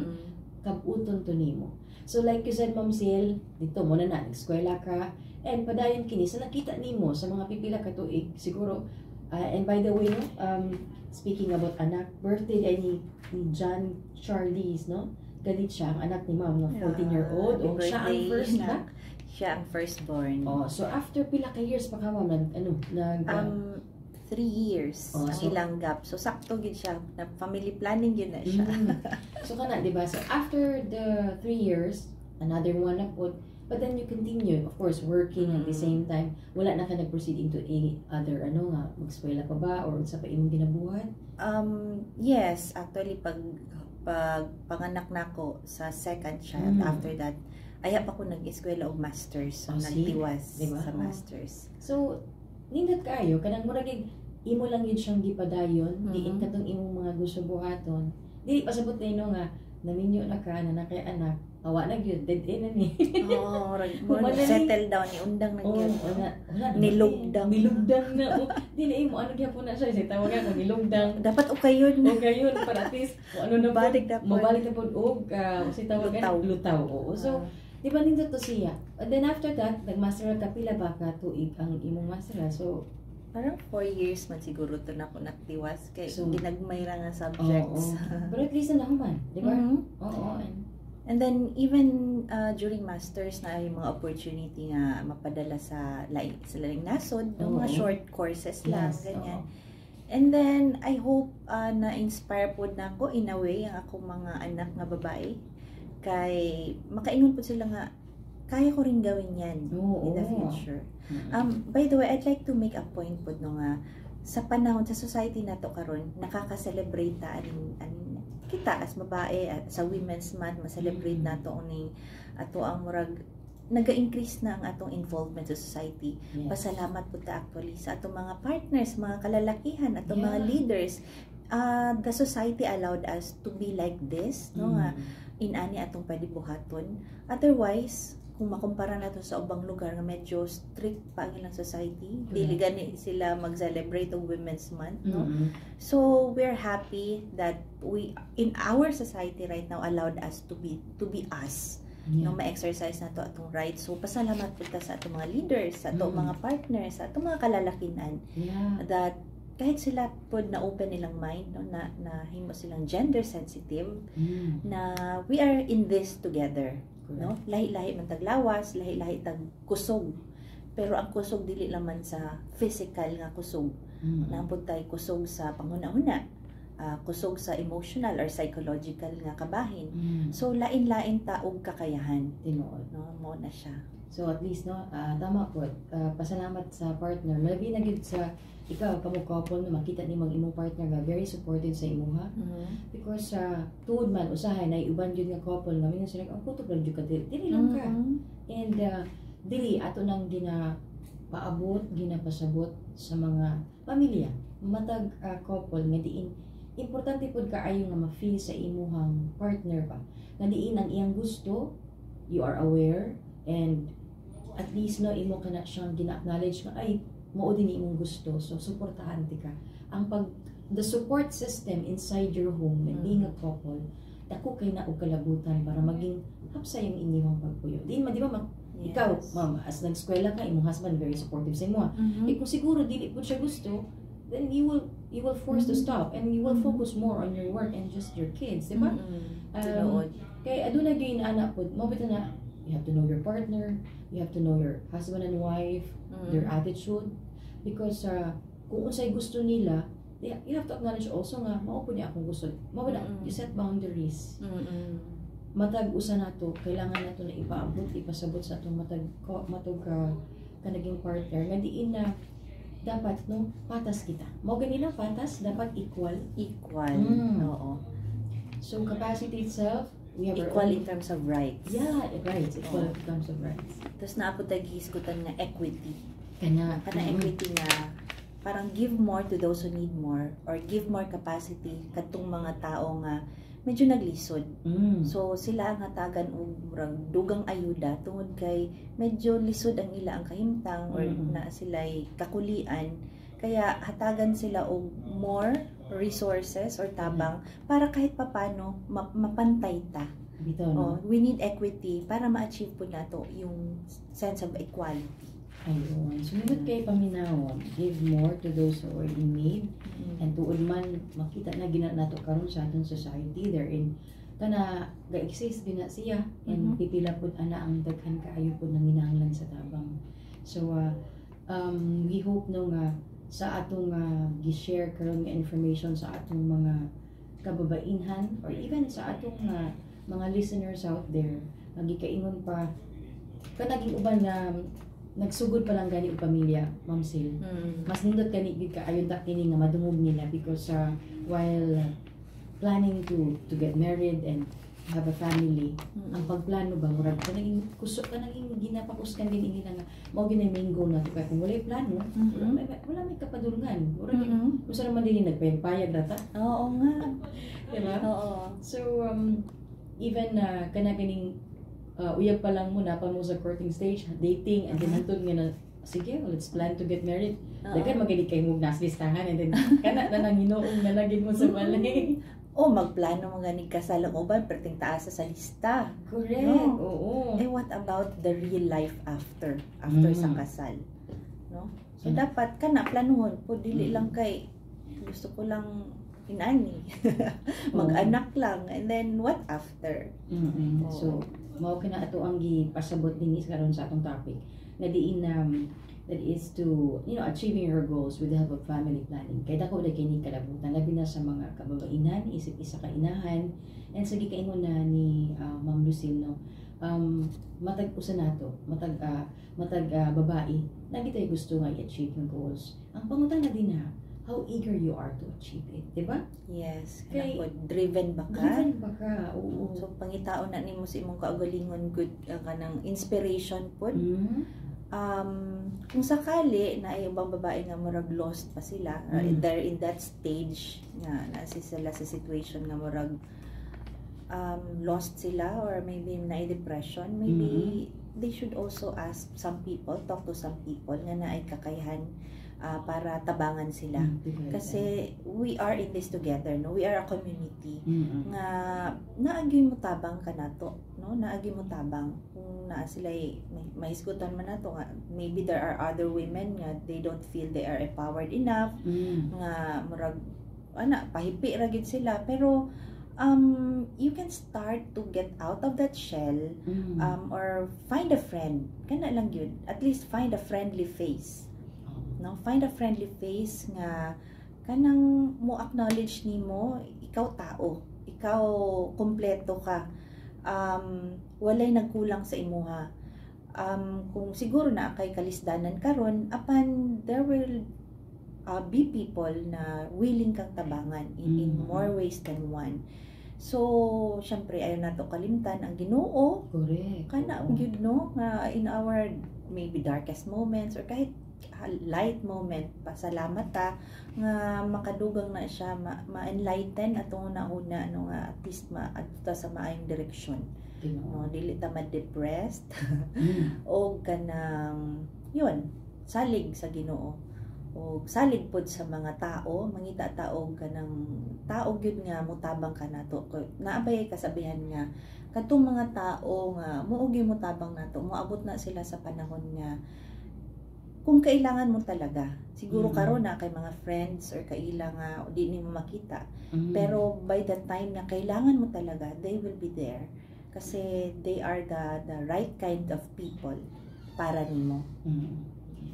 kabuton to nimo. So like you said, Ma'am Sil, dito mo na nag-eskwela ka and padayon kini sa nakita nimo sa mga pipila ka tuig siguro. And by the way, no, speaking about anak, birthday ay ni John Charles, no? Galit siya, ang anak ni Ma'am, na 14-year-old. O siya ang first na? Siya ang firstborn. Oh, so after pila ka years pa ka, Ma'am, 3 years Oh, ang so- ilang gap. So sakto gid siya. Na family planning yun na siya. So kana, di ba? So after the 3 years, another one na po, but then you continue, of course, working at the same time. Wala na ka nag-proceed into any other, mag-eskwela pa ba? Or sa pa imong ginabuhat? Yes, actually pag panganak nako sa second child, after that aya pa ko nag-eskwela og masters. So Oh, see? nagtiwas Diba? sa masters. So, nindot kayo, kanang murag imo lang yun siyang gipadayon, diin katong imong mga gusto buhaton. Dili pasabot na ino nga, naminyo na ka, na nakay anak, awa na gyud dead end na ni. Oo, Human settle down ni undang na Oh, gyud. wala Nilugdang. Nilugdang na. Oh, dili mo ano gyapon na siya, say tawag ako nilugdang. Dapat ukayon. O gayon para at least kung ano na po, Balik na po. mabalik na po og say tawag Lutaw. lutaw. Oo. So, di ba nindot to siya? And then after that, nag-master ka pila ba ka tuig ang imong master? So, Parang 4 years man siguro to na ako nagtiwas kay So, ginagmay ra nga oo. subjects. Pero at least na human, di ba? Mhm. Oo. And then even during masters na yung mga opportunity nga mapadala sa laing nasod, no? Mga Oo. short courses lang, Yes, ganyan. oo. And then I hope na inspire po na ako in a way ang akong mga anak nga babae kay makaingon po sila nga kaya ko rin gawin yan Oo. in the future. Mm. By the way, I'd like to make a point po no nga sa panahon sa society nato karon nakaka-celebrate ta aning kita as babae at sa Women's Month ma-celebrate nato ni ato ang murag naga-increase na ang atong involvement sa society. Yes. Pasalamat po ta actually sa atong mga partners, mga kalalakihan, atong mga Yeah. leaders. The society allowed us to be like this, no nga inani atong pwede buhaton. Otherwise, kung makumpara nato sa ubang lugar nga medyo strict pa ang ilang society, dili gani sila mag-celebrate og Women's Month, no? So we're happy that we in our society right now allowed us to be us. Yeah. No, ma-exercise nato atong rights. So pasalamat po ta sa atong mga leaders, sa atong Mm. mga partners, sa atong mga kalalakinan Yeah. that kahit sila po na open nilang mind, no, na himo silang gender sensitive, na we are in this together, no? Lahi-lahi man taglawas, lahi-lahi tag kusog. Pero ang kusog dili lang man sa physical nga kusog. Naambot tay kusog sa panghuna-huna, kusog sa emotional or psychological nga kabahin. So lain-lain ta og kakayahan, Tinuod. no? Mo na siya. So at least no, tama po. Pasalamat sa partner. Malabi na gid sa ikaw kamo couple na makita ni mag imong partner nga very supportive sa imuha. Because tuod man usahay na iuban jud nga couple nga minsan sila ang kutob lang jud ka dili lang ka. And dili ato nang paabot, ginapasabot sa mga pamilya. matag couple nga diin importante pud kaayo nga ma-feel sa imuhang partner ba nga diin ang iyang gusto, you are aware, and at least no imo kana siyang gina-acknowledge nga ay mao din imong gusto, so suportahan ti ka. Ang the support system inside your home and being a couple, dako kay na og kalabutan para maging hapsa yung inyong pagpuyo. Di ba Yes. ikaw, ma'am, as nag-eskwela ka, imong husband very supportive sa imo. Eh kung siguro dili po siya gusto, then you will force to stop and you will focus more on your work and just your kids, di ba? Kaya aduna gyud ana pod, mo bitaw na you have to know your partner, you have to know your husband and wife, their attitude, because kung unsay gusto nila, you have to acknowledge also nga mao pud niya akong gusto. Mao na you set boundaries. Matag usa nato, kailangan nato na ipaabot, ipasabot sa atong matag kanaging partner nga diin na dapat no patas kita. Mao ganila patas dapat equal. Oo. So capacity itself, we have Equal our own. in terms of rights. Yeah, rights. Equal in terms of rights. Tapos naapod tagisgutan nga equity. Kana Equity nga parang give more to those who need more or give more capacity katong mga tao nga medyo naglisod. So sila ang hatagan og murag dugang ayuda tungod kay medyo lisod ang ila ang kahimtang or na sila'y kakulian, kaya hatagan sila og more resources or tabang para kahit papano mapantay ta. bitaw no. We need equity para ma-achieve po nato yung sense of equality. Ayun. Sunod kay paminawon, give more to those who are in need. And tuod man makita na gina nato karon sa atong society therein kana ga-exist din na siya and pipila pud ana ang daghan kaayo pud nang hinahanglan sa tabang. So we hope no nga sa atong gi-share karon nga information sa atong mga kababainhan or even sa atong mga listeners out there, magikaingon pa kanaging uban na nagsugod pa lang gani og pamilya, Ma'am Sil. Mas nindot kani gid kaayon ta kini nga madungog nila because while planning to get married and have a family, ang pagplano ba murag kanaging kusog kanaging ginapakuskan din nila nga mao ginay main goal nato kay kung walay plano, wala may kapadulungan. Murag usa naman din nagpayag data. Oo nga. Diba? Oo. So even kanaganing uyab pa lang muna pa mo sa courting stage, dating, and then hantod nga na, sige, let's plan to get married. Dagan magaling kay mo nas listahan, and then kana na nang hinuong na lagi mo sa balay. Magplano mo ganing kasal ang uban perting taas sa lista. Correct. No? Oo. What about the real life after sa kasal? No? So dapat kana planuhon po dili lang kay gusto ko lang inani. Mag-anak lang, and then what after? So mao kana ato ang gipasabot dinhi karon sa atong topic nga diin that is to achieving your goals with the help of family planning. Kay dako na kini kalabutan labi na sa mga kababainan, isip isa ka inahan, and sa gikaingon na ni Ma'am Lucille no. Matag usa nato, matag babae, nagitay gusto nga i-achieve yung goals. Ang pangutana din na how eager you are to achieve it, di ba? Yes. Kay Driven ba ka? Driven ba ka? Oo. So pangitaon na nimo sa imong kaugalingon good kanang inspiration pod. Kung sakali na ay ubang babae nga murag lost pa sila, they're in that stage nga na sila sa situation nga murag lost sila or maybe na depression, maybe they should also ask some people, talk to some people nga na ay kakayahan para tabangan sila. Kasi we are in this together, no? We are a community nga naagi mo tabang ka nato, no? Naagi mo tabang kung naa sila may isgutan man nato nga maybe there are other women nga they don't feel they are empowered enough, nga murag pahipi ra gid sila, pero you can start to get out of that shell, or find a friend kana lang yun, at least find a friendly face, no? Find a friendly face nga kanang mo acknowledge nimo ikaw tao, ikaw kompleto ka, walay nagkulang sa imuha. Kung siguro na kay kalisdanan karon, apan there will be people na willing kang tabangan in more ways than one. So syempre ayon nato kalimtan ang Ginoo. Correct. Kana gyud no nga in our maybe darkest moments or kahit light moment, pasalamat ta nga makadugang na siya ma-enlighten atong una no nga at least maadto sa maayong direksyon. No, dili ta ma-depressed o kanang yun, salig sa Ginoo o salig pod sa mga tao, mangita tao kanang tao gyud nga mutabang ka nato. Naabay kasabihan nga kadtong mga tao nga muugi mutabang nato, moabot na sila sa panahon nga kung kailangan mo talaga. Siguro karon na kay mga friends or kaila nga di nimo makita. Pero by the time na kailangan mo talaga, they will be there. Kasi they are the right kind of people para nimo.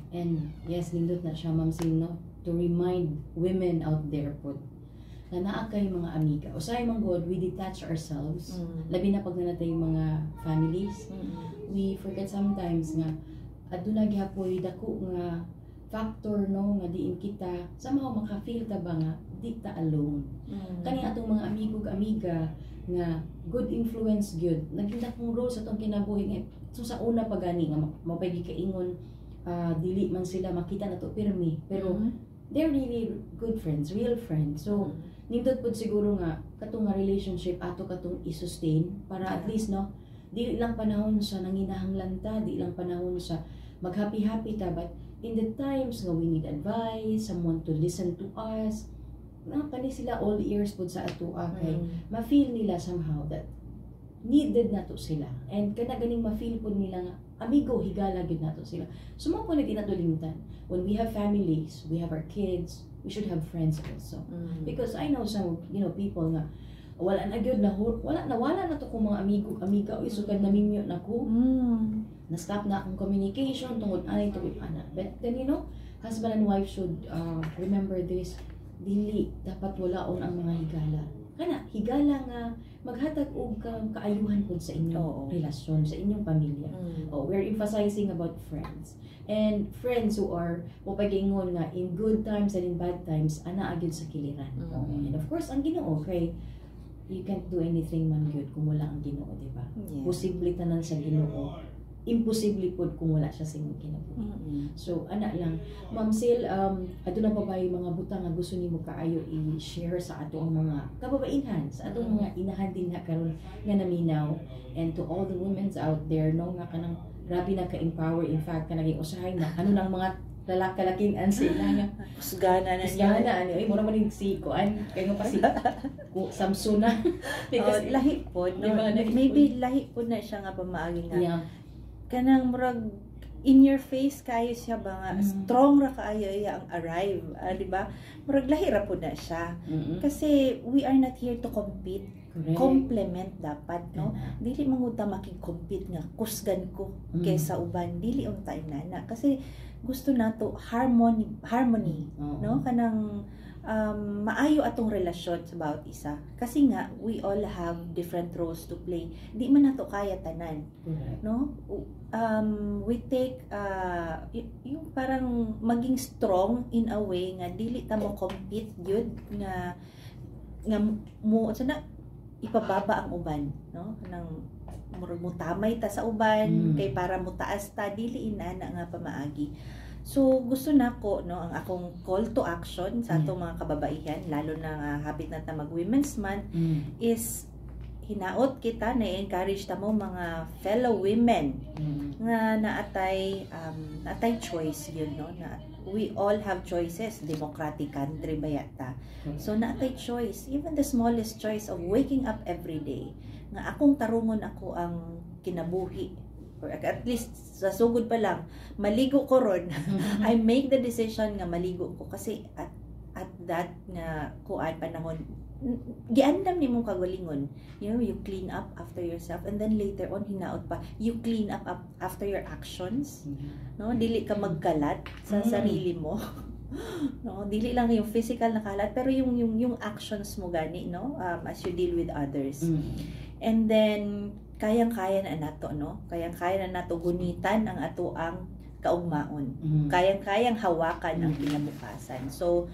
And yes, nindot na siya, Ma'am Sim, no? To remind women out there po na naa kay mga amiga. Usay man God, we detach ourselves. Labi na pag nanatay yung mga families. We forget sometimes nga aduna gyapon dako nga factor no nga diin kita somehow maka-feel ta ba nga di ta alone. Kani atong mga amigo-amiga nga good influence gyud naging dakong role sa atong kinabuhi. So sa una pa gani nga mapaygi kaingon dili man sila makita nato pirmi pero they're really good friends, real friends. So nindot pud siguro nga katong nga relationship ato katong i-sustain para at least no di lang panahon sa nanginahanglan ta, di lang panahon sa mag-happy-happy ta, but in the times nga we need advice, someone to listen to us, kani sila all ears po sa ato kay ma-feel nila somehow that needed nato sila. And kana ganing ma-feel po nila nga, amigo, higala gyud nato sila. So mo po na tinatulimtan. When we have families, we have our kids, we should have friends also. Because I know some, people nga, wala na gyud na wala na to kung mga amiga o isugad na minyo na ko. Na-stop na akong communication tungod ana. But then husband and wife should remember this. Dili dapat walaon ang mga higala. Kana higala nga maghatag og kaayuhan pud sa inyong relasyon, sa inyong pamilya. We're emphasizing about friends. And friends who are mopagingon nga in good times and in bad times ana agid sa kiliran. And of course ang Ginoo kay you can't do anything man good kung wala ang Ginoo, di ba? Posible tanan sa Ginoo. Imposible pod kung wala siya sa inyong kinabuhi. So ana lang, Ma'am Sil, aduna pa ba yung mga butang nga gusto nimo kaayo i-share sa atong mga kababainhan, sa atong mga inahan din nga karon nga naminaw, and to all the women out there no nga kanang grabe na ka-empower, in fact kanaging usahay na ano nang mga lalaki-laking sila nga kusgana na ay mo naman si kuan kay nga pa si Samsung na because lahi pod no, diba, maybe lahi pod na siya nga pamaagi nga kanang murag in your face kayo siya ba nga strong ra kaayo iya ang arrive, di ba? Murag lahi ra pod na siya kasi we are not here to compete. Correct. Complement dapat no. Dili manguta makig-compete nga kusgan ko kaysa uban, dili untay nana kasi gusto nato harmony no kanang maayo atong relasyon sa bawat isa kasi nga we all have different roles to play, di man nato kaya tanan no. We take yung parang maging strong in a way nga dili ta mo compete gyud nga mo sana ipababa ang uban no kanang murag mutamay ta sa uban kay para mutaas ta, dili inana nga pamaagi. So gusto nako no ang akong call to action sa atong mga kababaihan lalo na hapit na ta mag Women's Month is hinaot kita na encourage ta mo mga fellow women nga naatay choice yun no na we all have choices, democratic country ba yata. So naatay choice, even the smallest choice of waking up every day nga akong tarungon ako ang kinabuhi or at least sa sugod pa lang maligo ko ron. I make the decision nga maligo ko kasi at that nga kuan panahon giandam ni mong kagalingon, you clean up after yourself and then later on hinaot pa you clean up after your actions no, dili ka magkalat sa sarili mo no, dili lang yung physical na kalat pero yung actions mo gani no, as you deal with others and then kayang-kaya na nato no, kayang-kaya na nato gunitan ang ato ang kaugmaon, kayang-kayang hawakan ang kinabukasan. So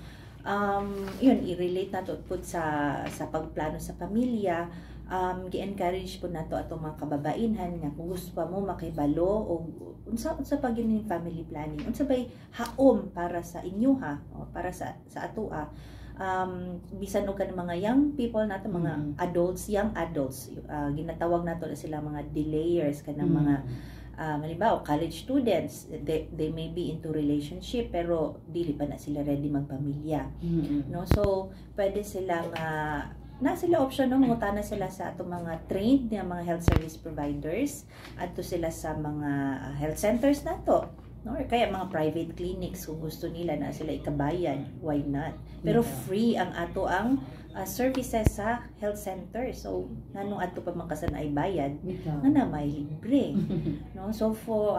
yun i-relate nato pud sa pagplano sa pamilya, gi-encourage po nato atong mga kababainhan nga kung gusto pa mo makibalo o unsa pag yun yung family planning, unsa bay haom para sa inyo ha, o para sa atua. Bisan og kan mga young people nato, mga adults, young adults, ginatawag nato na sila mga delayers kanang mga halimbawa college students, they may be into relationship pero dili pa na sila ready magpamilya. No, so pwede silang na sila option no, mangutana sila sa atong mga trained nga mga health service providers, adto sila sa mga health centers nato, no, or kaya mga private clinics kung gusto nila na sila ikabayan, why not? Pero free ang ato ang services sa health center, so nanong ato pa makasan ay bayad nga na may libre. No, so for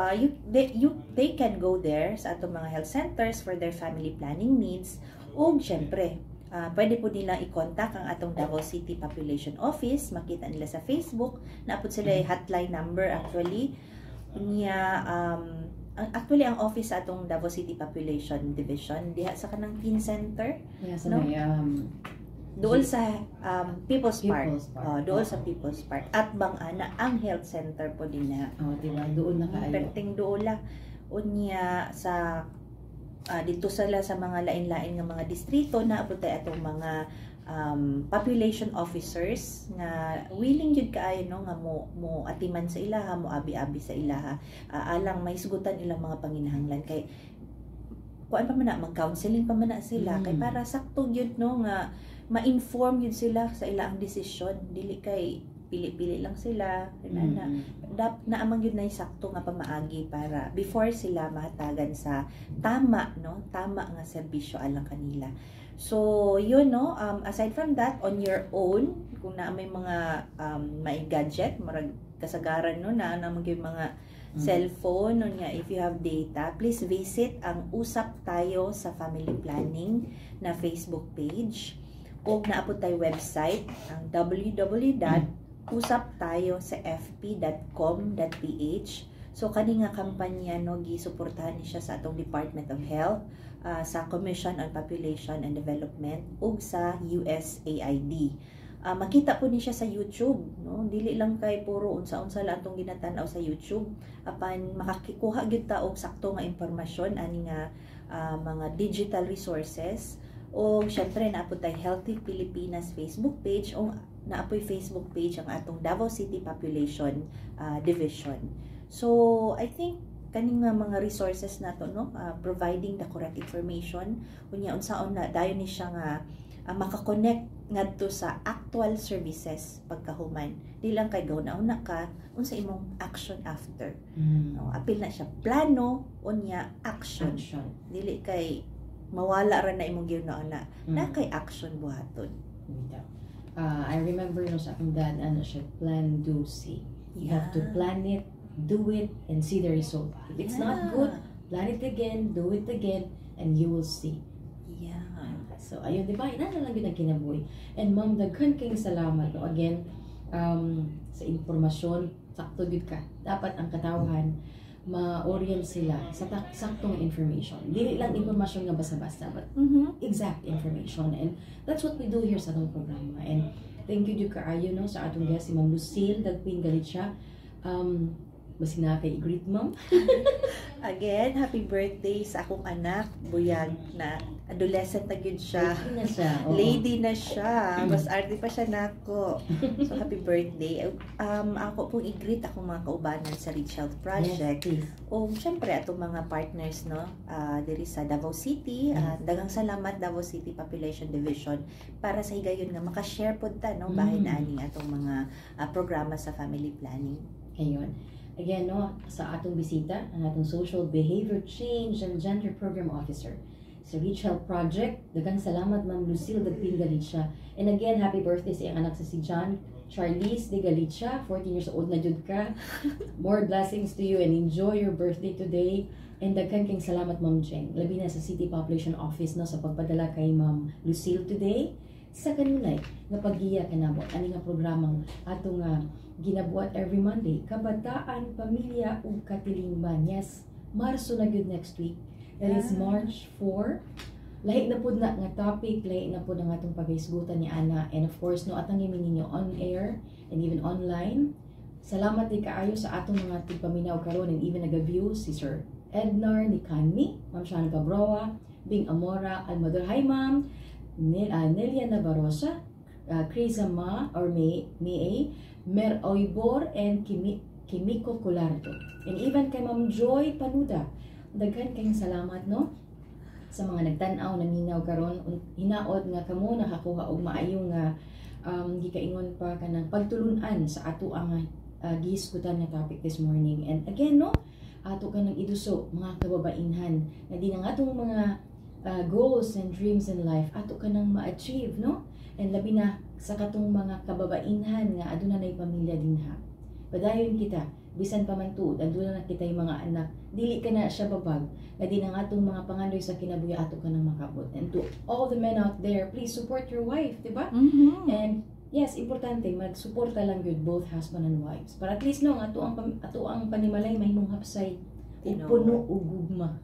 they can go there sa ato mga health centers for their family planning needs. O syempre pwede po nila i-contact ang atong Davao City Population Office. Makita nila sa Facebook. Naapod sila yung hotline number actually. Actually, ang office sa atong Davao City Population Division, diha sa kanang teen center. Yeah, sa no? may, doon sa People's Park. Doon sa Oo. People's Park. At bang-ana ang health center po din na. Diba? Doon na kaayo. Perting doon la. Unya sa dito sila sa mga lain-lain nga mga distrito na abot atong mga population officers nga willing jud kaayo no nga mo atiman sa ilaha, mo abi-abi sa ilaha, alang may sugutan ilang mga panginahanglan kay kuan pa man na mag-counseling pa man na sila kay para sakto gyud no nga ma-inform yun sila sa ilang desisyon, dili kay pili-pili lang sila na amang yun na sakto nga pamaagi para before sila mahatagan sa tama nga serbisyo alang kanila. So yun no, aside from that, on your own kung na may mga may gadget marag kasagaran no na namang yung mga cellphone nya, if you have data, please visit ang Usap Tayo sa Family Planning na Facebook page. O naapod tayo website ang www.usaptayo.fp.com.ph. So kani nga kampanya no gisuportahan ni siya sa atong Department of Health, sa Commission on Population and Development ug sa USAID. Makita po ni siya sa YouTube no, dili lang kay puro unsa-unsa lang atong ginatan-aw sa YouTube, apan makakikuha gyud ta og sakto nga impormasyon ani nga mga digital resources. O syempre naapod tay Healthy Pilipinas Facebook page o naapoy Facebook page ang atong Davao City Population Division. So I think kaning mga resources nato no, providing the correct information unya unsaon na dayon ni siya nga maka-connect ngadto sa actual services pagkahuman. Di lang kay gawna-una ka unsa imong action after. No, apil na siya plano unya action. Dili kay mawala ra na imong ginauna na kay action buhaton. I remember no sa akong dad siya plan, do, see. You have to plan it, do it, and see the result. If it's not good, plan it again, do it again, and you will see. So ayun, di ba? Ina lang yun ang kinabuhi. And ma'am, daghan kayong salamat no? Again sa informasyon, sakto yun ka. Dapat ang katawhan ma-orient sila sa saktong information. Dili lang informasyon nga basta-basta, but exact information. And that's what we do here sa atong programa. And thank you jud kaayo no sa atong guest si Ma'am Lucille Dagping galit siya. Basi na kay i-greet ma'am. Again, happy birthday sa akong anak, buyag na adolescent na gyud siya. Lady na siya. Mas arte pa siya nako. So happy birthday. Ako pong i-greet akong mga kaubanan sa Rich Health Project. O syempre atong mga partners no, diri sa Davao City. Daghang salamat Davao City Population Division para sa higayon nga maka-share pod ta no bahin ani atong mga programa sa family planning. Ayun. Again, no, sa atong bisita, ang atong Social Behavior Change and Gender Program Officer sa Rich Health Project. Daghang salamat Ma'am Lucille Dagping Galicia. And again, happy birthday sa iyang anak sa si John Charlize de Galicia. 14 years old na jud ka. More blessings to you and enjoy your birthday today. And daghang kayong salamat Ma'am Jeng. Labi na sa City Population Office no, sa pagpadala kay Ma'am Lucille today. Sa kanunay, nga paggiya kanamo ani nga programang atong ginabuhat every Monday, kabataan, pamilya ug katilingban. Yes, Marso na gyud next week. That is March 4. Lahi na pud na nga topic, lahi na pud ang atong paghisgutan ni Ana, and of course no atang gimin ninyo on air and even online. Salamat di kaayo sa atong mga tigpaminaw karon and even nag-view si Sir Ednar ni Kanmi, Ma'am Shan Cabroa, Bing Amora, Almador, hi Ma'am, Nelia Navarrosa, Krisa Ma or May, Mer Oybor, and Kimiko Colardo. And even kay Ma'am Joy Panuda. Daghan kayong salamat, no? Sa mga nagtanaw na minaw karon, hinaot nga kamo nakakuha og maayong nga gikaingon pa kanang pagtulunan sa ato ang gihisgutan nga topic this morning. And again, no, ato kanang iduso mga kababainhan na di nang atong mga goals and dreams in life ato kanang ma-achieve, no? And labi na sa katong mga kababainhan nga aduna nay pamilya dinha. Padayon kita, bisan pa man tuod, aduna na kita yung mga anak, dili ka na siya babag, na di na atong mga pangandoy sa kinabuhi ato ka nang makabot. And to all the men out there, please support your wife, di ba? And yes, importante, magsuporta lang yun, both husband and wives. Para at least, no, ato ang panimalay, mahimong hapsay, puno o gugma.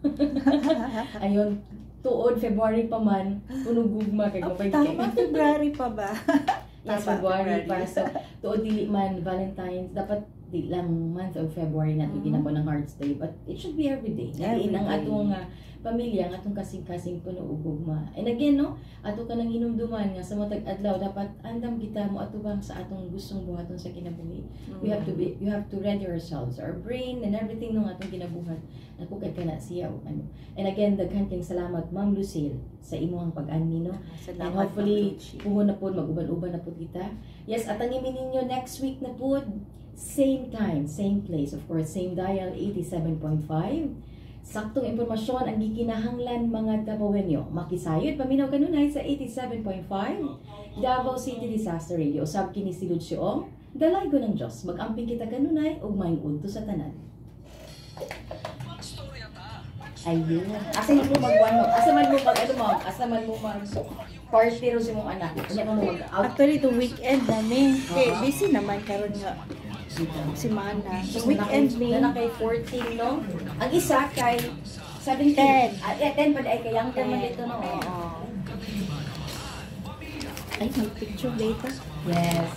Ayun, tuod, February pa man, puno gugma, kay Tama, February pa ba? Yes, February para sa tuod dili man Valentine's, dapat di lang month of February natin ginako ng Hearts Day, but it should be every day. Every day. Ang atong pamilya, ang atong kasing-kasing puno ug gugma. And again, no, ato ka nang hinumduman nga sa matag adlaw dapat andam kita mo ato bang sa atong gustong buhaton sa kinabuhi. You have to ready ourselves, our brain and everything nung atong kinabuhat. Ako kay kana siya ano. And again, daghan kayong salamat Ma'am Lucille sa imong pag-anmi, no. And hopefully puhon na po mag-uban-uban na po kita. Yes, at ang ninyo next week na po, same time, same place, of course, same dial 87.5. Saktong impormasyon ang gikinahanglan mga Davaoenyo. Makisayod paminaw kanunay sa 87.5 Davao City Disaster Radio. Usab kini si Lucio, dalay ko ng Diyos. Mag-amping kita kanunay ug maayong udto sa tanan. Ayun. Asa man mo magwano? Asa man mo mag ano mo? Asa man mo mag party ro si mong anak? Unya mo mag-out. Actually, to weekend na ni. Okay, busy naman karon nga. Si Mana. So, weekend ni. Na kay 14, no? Ang isa kay 17. 10 pa ay kay younger man dito, no? Ay, may picture later. Yes.